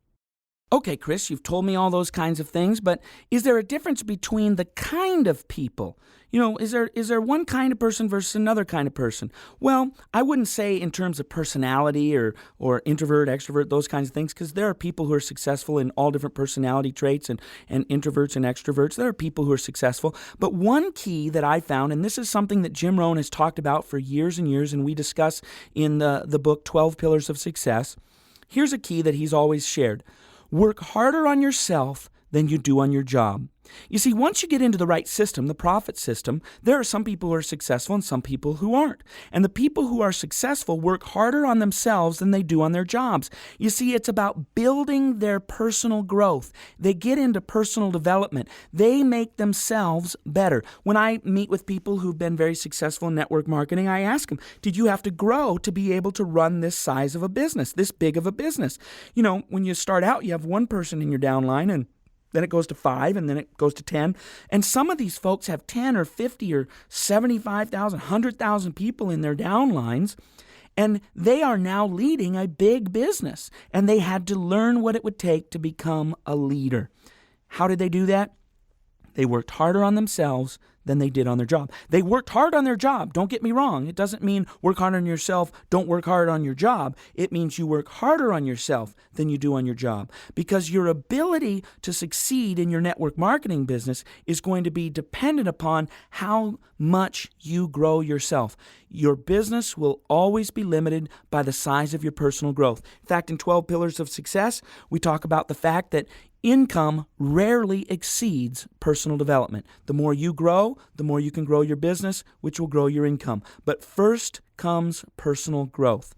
Okay, Chris, you've told me all those kinds of things, but is there a difference between the kind of people? You know, is there one kind of person versus another kind of person? Well, I wouldn't say in terms of personality or introvert, extrovert, those kinds of things, because there are people who are successful in all different personality traits and introverts and extroverts. There are people who are successful. But one key that I found, and this is something that Jim Rohn has talked about for years and years, and we discuss in the book 12 Pillars of Success, here's a key that he's always shared. Work harder on yourself than you do on your job. You see, once you get into the right system, the profit system, there are some people who are successful and some people who aren't. And the people who are successful work harder on themselves than they do on their jobs. You see, it's about building their personal growth. They get into personal development. They make themselves better. When I meet with people who've been very successful in network marketing, I ask them, did you have to grow to be able to run this size of a business, this big of a business? You know, when you start out, you have one person in your downline, and then it goes to 5, and then it goes to 10. And some of these folks have 10 or 50 or 75,000, 100,000 people in their downlines, and they are now leading a big business. And they had to learn what it would take to become a leader. How did they do that? They worked harder on themselves than they did on their job. They worked hard on their job. Don't get me wrong. It doesn't mean work hard on yourself, don't work hard on your job. It means you work harder on yourself than you do on your job, because your ability to succeed in your network marketing business is going to be dependent upon how much you grow yourself. Your business will always be limited by the size of your personal growth. In fact, in 12 Pillars of Success, we talk about the fact that income rarely exceeds personal development. The more you grow, the more you can grow your business, which will grow your income. But first comes personal growth.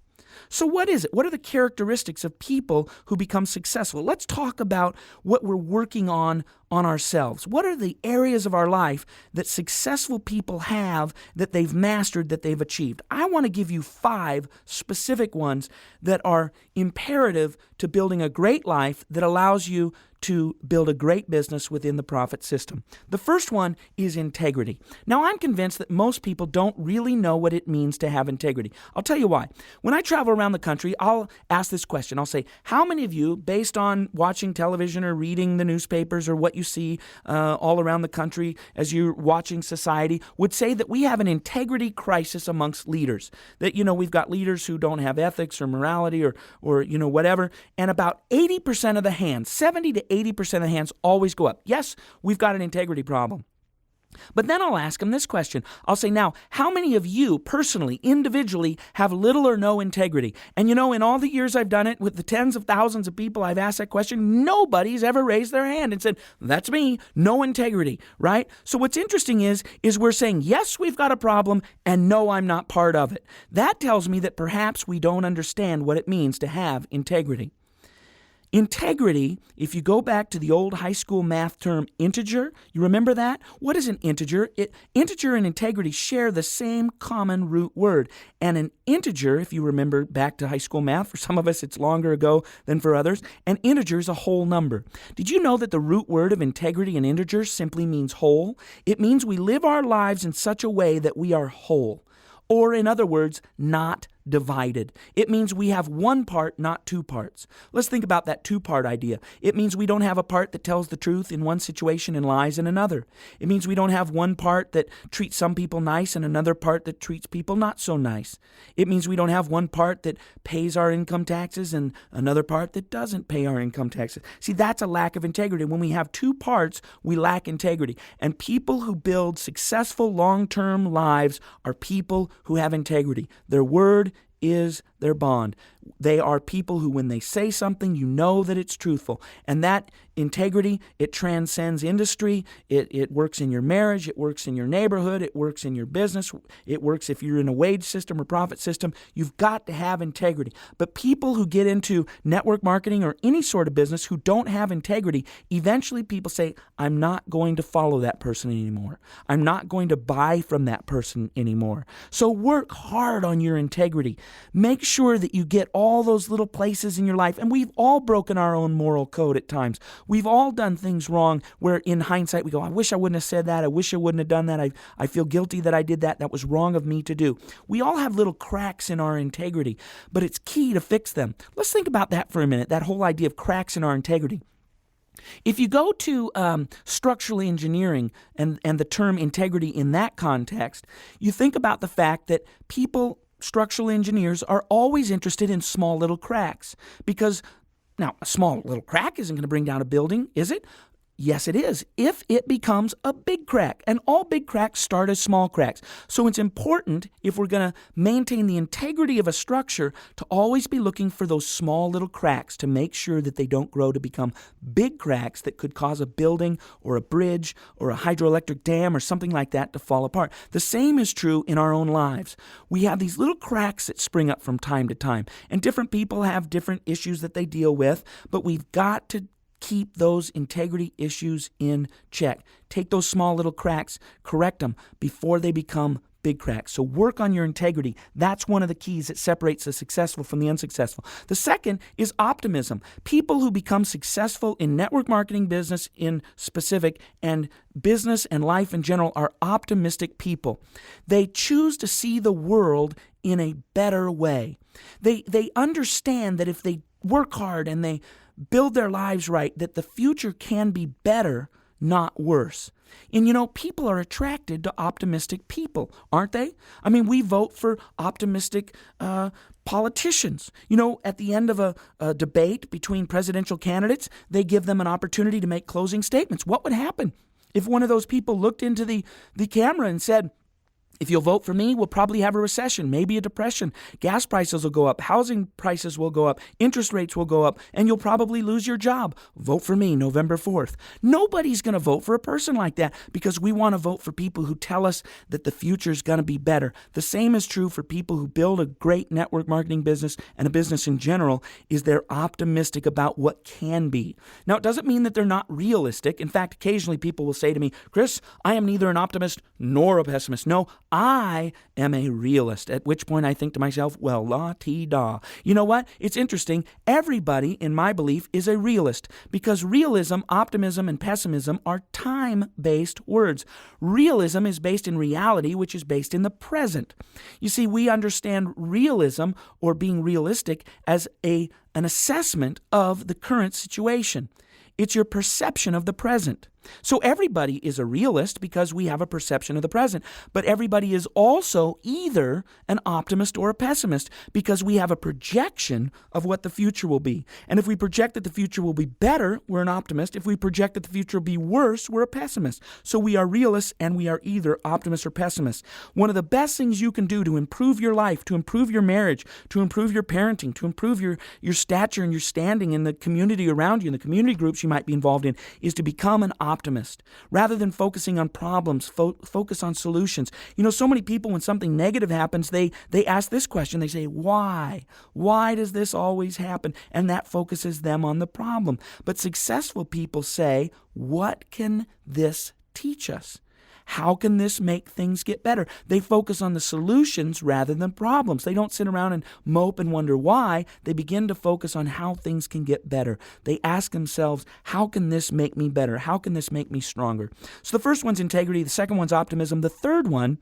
So what is it? What are the characteristics of people who become successful? Let's talk about what we're working on ourselves. What are the areas of our life that successful people have that they've mastered, that they've achieved? I want to give you 5 specific ones that are imperative to building a great life that allows you to build a great business within the profit system. The first one is integrity. Now, I'm convinced that most people don't really know what it means to have integrity. I'll tell you why. When I travel around the country, I'll ask this question. I'll say, how many of you, based on watching television or reading the newspapers or what you see all around the country as you're watching society, would say that we have an integrity crisis amongst leaders? That, you know, we've got leaders who don't have ethics or morality or you know, whatever. And about 80% of the hands, 70 to 80% of the hands always go up. Yes, we've got an integrity problem. But then I'll ask them this question. I'll say, now, how many of you personally, individually, have little or no integrity? And you know, in all the years I've done it, with the tens of thousands of people I've asked that question, nobody's ever raised their hand and said, that's me, no integrity, right? So what's interesting is we're saying, yes, we've got a problem, and no, I'm not part of it. That tells me that perhaps we don't understand what it means to have integrity. Integrity, if you go back to the old high school math term integer, you remember that? What is an integer? Integer and integrity share the same common root word. And an integer, if you remember back to high school math, for some of us it's longer ago than for others, an integer is a whole number. Did you know that the root word of integrity and integer simply means whole? It means we live our lives in such a way that we are whole. Or in other words, not divided. It means we have one part, not two parts. Let's think about that two-part idea. It means we don't have a part that tells the truth in one situation and lies in another. It means we don't have one part that treats some people nice and another part that treats people not so nice. It means we don't have one part that pays our income taxes and another part that doesn't pay our income taxes. See, that's a lack of integrity. When we have two parts, we lack integrity. And people who build successful long-term lives are people who have integrity. Their word is their bond. They are people who, when they say something, you know that it's truthful. And that integrity, it transcends industry. It works in your marriage. It works in your neighborhood. It works in your business. It works if you're in a wage system or profit system. You've got to have integrity. But people who get into network marketing or any sort of business who don't have integrity, eventually people say, I'm not going to follow that person anymore. I'm not going to buy from that person anymore. So work hard on your integrity. Make sure that you get all those little places in your life. And we've all broken our own moral code at times. We've all done things wrong where in hindsight we go, I wish I wouldn't have said that. I wish I wouldn't have done that. I feel guilty that I did that. That was wrong of me to do. We all have little cracks in our integrity, but it's key to fix them. Let's think about that for a minute, that whole idea of cracks in our integrity. If you go to structural engineering and the term integrity in that context, you think about the fact that structural engineers are always interested in small little cracks because, now, a small little crack isn't going to bring down a building, is it? Yes, it is, if it becomes a big crack. And all big cracks start as small cracks. So it's important, if we're going to maintain the integrity of a structure, to always be looking for those small little cracks to make sure that they don't grow to become big cracks that could cause a building or a bridge or a hydroelectric dam or something like that to fall apart. The same is true in our own lives. We have these little cracks that spring up from time to time, and different people have different issues that they deal with, but we've got to keep those integrity issues in check. Take those small little cracks, correct them before they become big cracks. So work on your integrity. That's one of the keys that separates the successful from the unsuccessful. The second is optimism. People who become successful in network marketing business in specific and business and life in general are optimistic people. They choose to see the world in a better way. They understand that if they work hard and they build their lives right, that the future can be better, not worse. And people are attracted to optimistic people, aren't they? I mean, we vote for optimistic politicians. At the end of a debate between presidential candidates, they give them an opportunity to make closing statements. What would happen if one of those people looked into the camera and said, if you'll vote for me, we'll probably have a recession, maybe a depression. Gas prices will go up. Housing prices will go up. Interest rates will go up. And you'll probably lose your job. Vote for me November 4th. Nobody's going to vote for a person like that because we want to vote for people who tell us that the future is going to be better. The same is true for people who build a great network marketing business and a business in general, is they're optimistic about what can be. Now, it doesn't mean that they're not realistic. In fact, occasionally people will say to me, Chris, I am neither an optimist nor a pessimist. No, I am a realist, at which point I think to myself, well, la-ti-da. You know what? It's interesting. Everybody, in my belief, is a realist because realism, optimism, and pessimism are time-based words. Realism is based in reality, which is based in the present. You see, we understand realism or being realistic as an assessment of the current situation. It's your perception of the present. So everybody is a realist because we have a perception of the present, but everybody is also either an optimist or a pessimist because we have a projection of what the future will be. And if we project that the future will be better, we're an optimist. If we project that the future will be worse, we're a pessimist. So we are realists and we are either optimists or pessimists. One of the best things you can do to improve your life, to improve your marriage, to improve your parenting, to improve your stature and your standing in the community around you, in the community groups you might be involved in, is to become an optimist optimist. Rather than focusing on problems, focus on solutions. So many people, when something negative happens, they ask this question. They say, why? Why does this always happen? And that focuses them on the problem. But successful people say, what can this teach us? How can this make things get better? They focus on the solutions rather than problems. They don't sit around and mope and wonder why. They begin to focus on how things can get better. They ask themselves, how can this make me better? How can this make me stronger? So the first one's integrity. The second one's optimism. The third one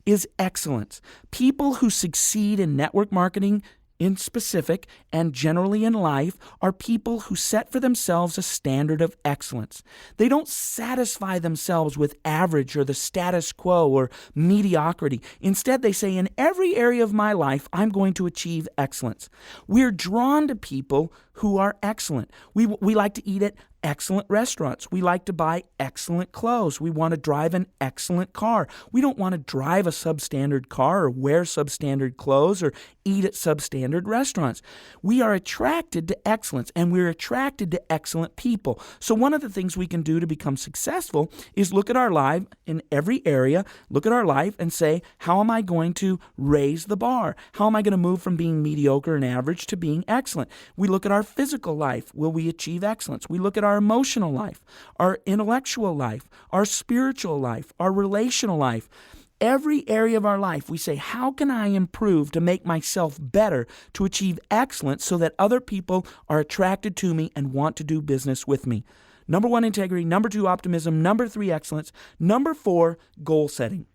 is excellence. People who succeed in network marketing in specific and generally in life are people who set for themselves a standard of excellence. They don't satisfy themselves with average or the status quo or mediocrity. Instead, they say, in every area of my life, I'm going to achieve excellence. We're drawn to people who are excellent. We like to eat at excellent restaurants. We like to buy excellent clothes. We want to drive an excellent car. We don't want to drive a substandard car or wear substandard clothes or eat at substandard restaurants. We are attracted to excellence, and we're attracted to excellent people. So one of the things we can do to become successful is look at our life in every area, look at our life and say, how am I going to raise the bar? How am I going to move from being mediocre and average to being excellent? We look at our physical life. Will we achieve excellence? We look at our emotional life, our intellectual life, our spiritual life, our relational life. Every area of our life, we say, how can I improve to make myself better, to achieve excellence so that other people are attracted to me and want to do business with me? Number 1, integrity. Number 2, optimism. Number 3, excellence. Number 4, goal setting.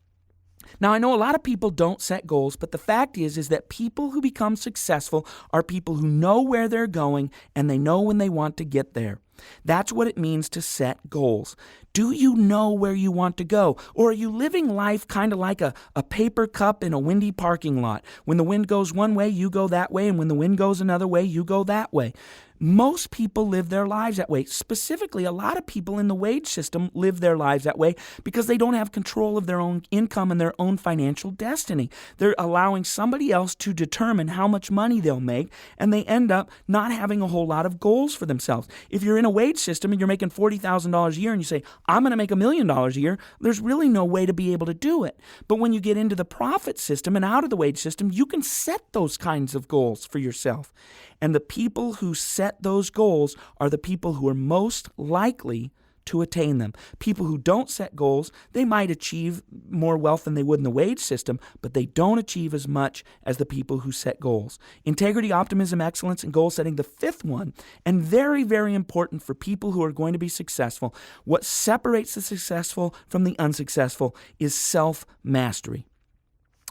Now, I know a lot of people don't set goals, but the fact is that people who become successful are people who know where they're going and they know when they want to get there. That's what it means to set goals. Do you know where you want to go? Or are you living life kind of like a paper cup in a windy parking lot? When the wind goes one way, you go that way, and when the wind goes another way, you go that way. Most people live their lives that way. Specifically, a lot of people in the wage system live their lives that way because they don't have control of their own income and their own financial destiny. They're allowing somebody else to determine how much money they'll make, and they end up not having a whole lot of goals for themselves. If you're in a wage system and you're making $40,000 a year and you say, I'm going to make $1 million a year, there's really no way to be able to do it. But when you get into the profit system and out of the wage system, you can set those kinds of goals for yourself. And the people who set those goals are the people who are most likely to attain them. People who don't set goals, they might achieve more wealth than they would in the wage system, but they don't achieve as much as the people who set goals. Integrity, optimism, excellence, and goal setting. The fifth one, and very, very important for people who are going to be successful, what separates the successful from the unsuccessful is self-mastery.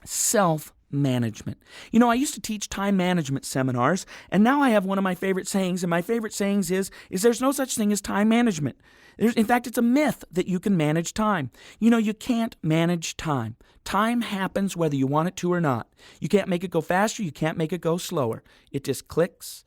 Self-management. I used to teach time management seminars, and now I have one of my favorite sayings, and my favorite sayings is there's no such thing as time management. In fact, it's a myth that you can manage time. You can't manage time. Time happens whether you want it to or not. You can't make it go faster. You can't make it go slower. It just clicks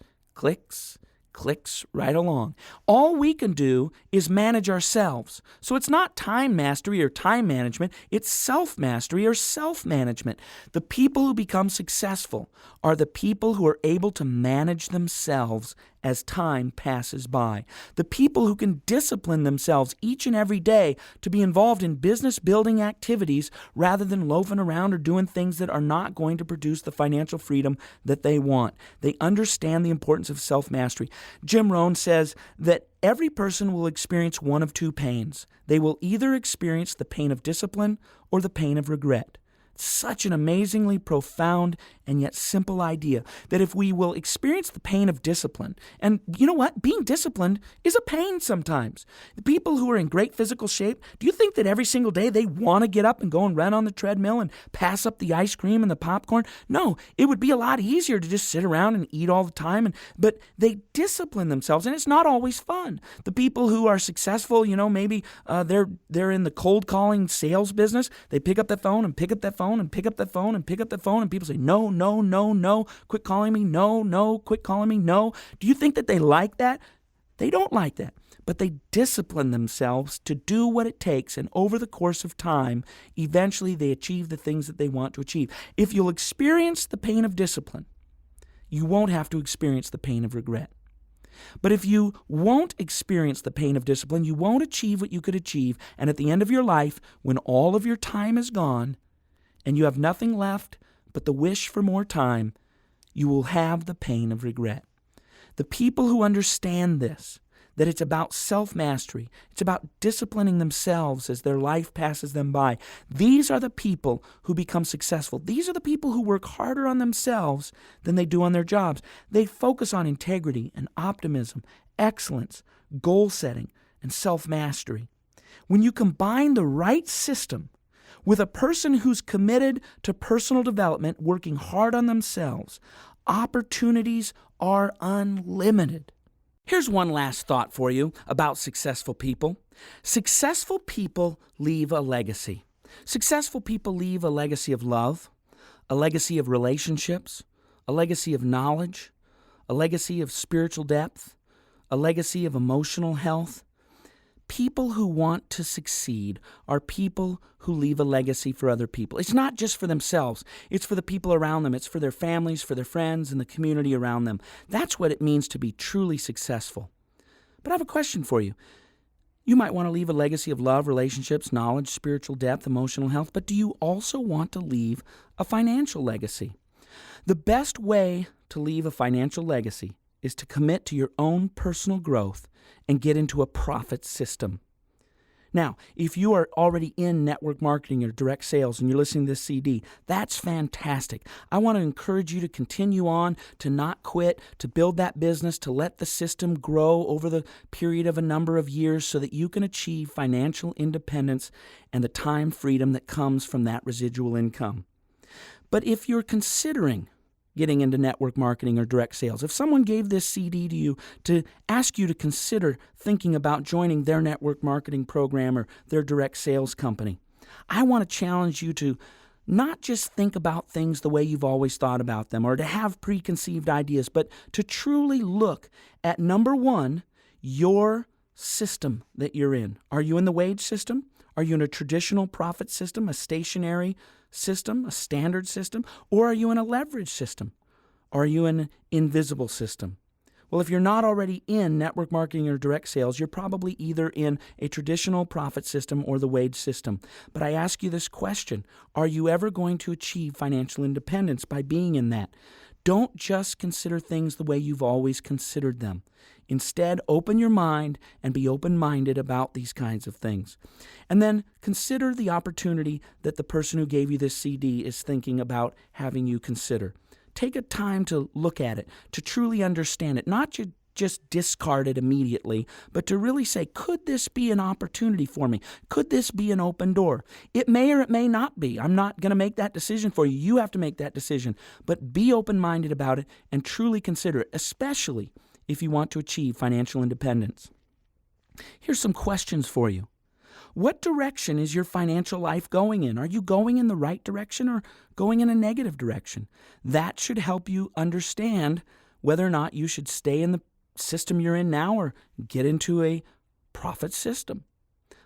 right along. All we can do is manage ourselves. So it's not time mastery or time management, it's self-mastery or self-management. The people who become successful are the people who are able to manage themselves as time passes by. The people who can discipline themselves each and every day to be involved in business building activities rather than loafing around or doing things that are not going to produce the financial freedom that they want. They understand the importance of self-mastery. Jim Rohn says that every person will experience one of two pains. They will either experience the pain of discipline or the pain of regret. Such an amazingly profound and yet simple idea that if we will experience the pain of discipline, and you know what? Being disciplined is a pain sometimes. The people who are in great physical shape, do you think that every single day they want to get up and go and run on the treadmill and pass up the ice cream and the popcorn? No, it would be a lot easier to just sit around and eat all the time, but they discipline themselves, and it's not always fun. The people who are successful, maybe they're in the cold calling sales business. They pick up that phone and pick up that phone and pick up that phone and pick up that phone, and people say, no, quit calling me, no, quit calling me, no. Do you think that they like that? They don't like that, but they discipline themselves to do what it takes, and over the course of time, eventually they achieve the things that they want to achieve. If you'll experience the pain of discipline, you won't have to experience the pain of regret. But if you won't experience the pain of discipline, you won't achieve what you could achieve. And at the end of your life, when all of your time is gone and you have nothing left but the wish for more time, you will have the pain of regret. The people who understand this, that it's about self-mastery, it's about disciplining themselves as their life passes them by, these are the people who become successful. These are the people who work harder on themselves than they do on their jobs. They focus on integrity and optimism, excellence, goal setting, and self-mastery. When you combine the right system with a person who's committed to personal development, working hard on themselves, opportunities are unlimited. Here's one last thought for you about successful people. Successful people leave a legacy. Successful people leave a legacy of love, a legacy of relationships, a legacy of knowledge, a legacy of spiritual depth, a legacy of emotional health. People who want to succeed are people who leave a legacy for other people. It's not just for themselves. It's for the people around them. It's for their families, for their friends, and the community around them. That's what it means to be truly successful. But I have a question for you. You might want to leave a legacy of love, relationships, knowledge, spiritual depth, emotional health, but do you also want to leave a financial legacy? The best way to leave a financial legacy is to commit to your own personal growth and get into a profit system. Now, if you are already in network marketing or direct sales and you're listening to this CD, that's fantastic. I want to encourage you to continue on, to not quit, to build that business, to let the system grow over the period of a number of years so that you can achieve financial independence and the time freedom that comes from that residual income. But if you're considering getting into network marketing or direct sales, if someone gave this CD to you to ask you to consider thinking about joining their network marketing program or their direct sales company, I want to challenge you to not just think about things the way you've always thought about them or to have preconceived ideas, but to truly look at, number one, your system that you're in. Are you in the wage system? Are you in a traditional profit system, a stationary system, a standard system? Or are you in a leverage system? Are you in an invisible system? Well, if you're not already in network marketing or direct sales, you're probably either in a traditional profit system or the wage system. But I ask you this question: are you ever going to achieve financial independence by being in that? Don't just consider things the way you've always considered them. Instead, open your mind and be open-minded about these kinds of things. And then consider the opportunity that the person who gave you this CD is thinking about having you consider. Take a time to look at it, to truly understand it, not to just discard it immediately, but to really say, could this be an opportunity for me? Could this be an open door? It may or it may not be. I'm not going to make that decision for you. You have to make that decision. But be open-minded about it and truly consider it, especially if you want to achieve financial independence. Here's some questions for you. What direction is your financial life going in? Are you going in the right direction or going in a negative direction? That should help you understand whether or not you should stay in the system you're in now or get into a profit system.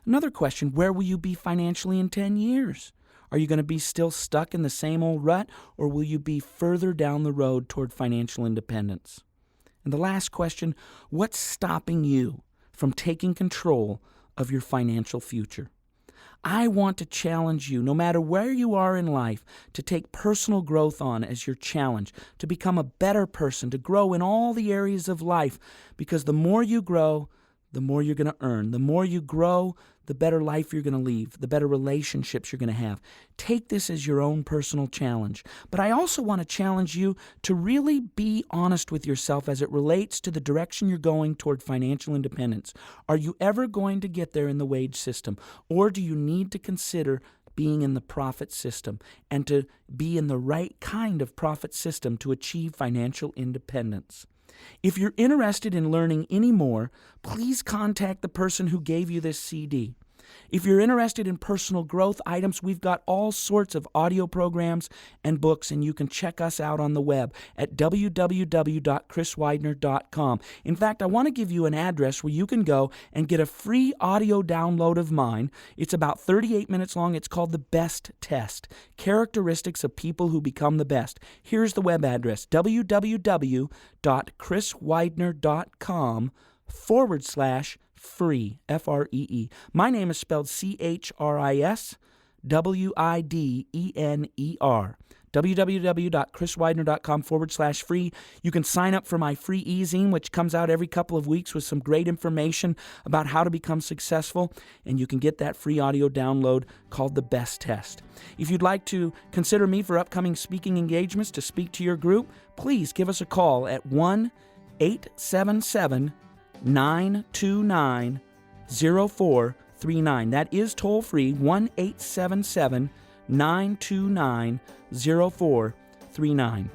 Another question: where will you be financially in 10 years? Are you going to be still stuck in the same old rut, or will you be further down the road toward financial independence? And the last question: what's stopping you from taking control of your financial future? I want to challenge you, no matter where you are in life, to take personal growth on as your challenge, to become a better person, to grow in all the areas of life, because the more you grow, the more you're going to earn. The more you grow, the better life you're going to lead, the better relationships you're going to have. Take this as your own personal challenge. But I also want to challenge you to really be honest with yourself as it relates to the direction you're going toward financial independence. Are you ever going to get there in the wage system? Or do you need to consider being in the profit system and to be in the right kind of profit system to achieve financial independence? If you're interested in learning any more, please contact the person who gave you this CD. If you're interested in personal growth items, we've got all sorts of audio programs and books, and you can check us out on the web at www.chriswidener.com. In fact, I want to give you an address where you can go and get a free audio download of mine. It's about 38 minutes long. It's called The Best Test, Characteristics of People Who Become the Best. Here's the web address, www.chriswidener.com/free, F-R-E-E. My name is spelled CHRISWIDENER. www.chriswidener.com/free. You can sign up for my free e-zine, which comes out every couple of weeks with some great information about how to become successful, and you can get that free audio download called The Best Test. If you'd like to consider me for upcoming speaking engagements to speak to your group, please give us a call at 1-877-929-0439. That is toll free, 1-877-929-0439.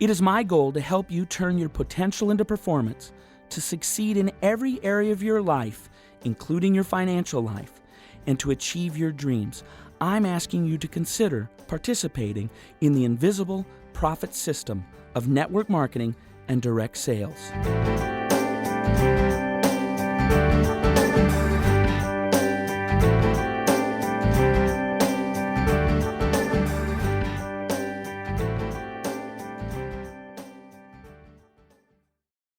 It is my goal to help you turn your potential into performance, to succeed in every area of your life, including your financial life, and to achieve your dreams. I'm asking you to consider participating in the invisible profit system of network marketing and direct sales.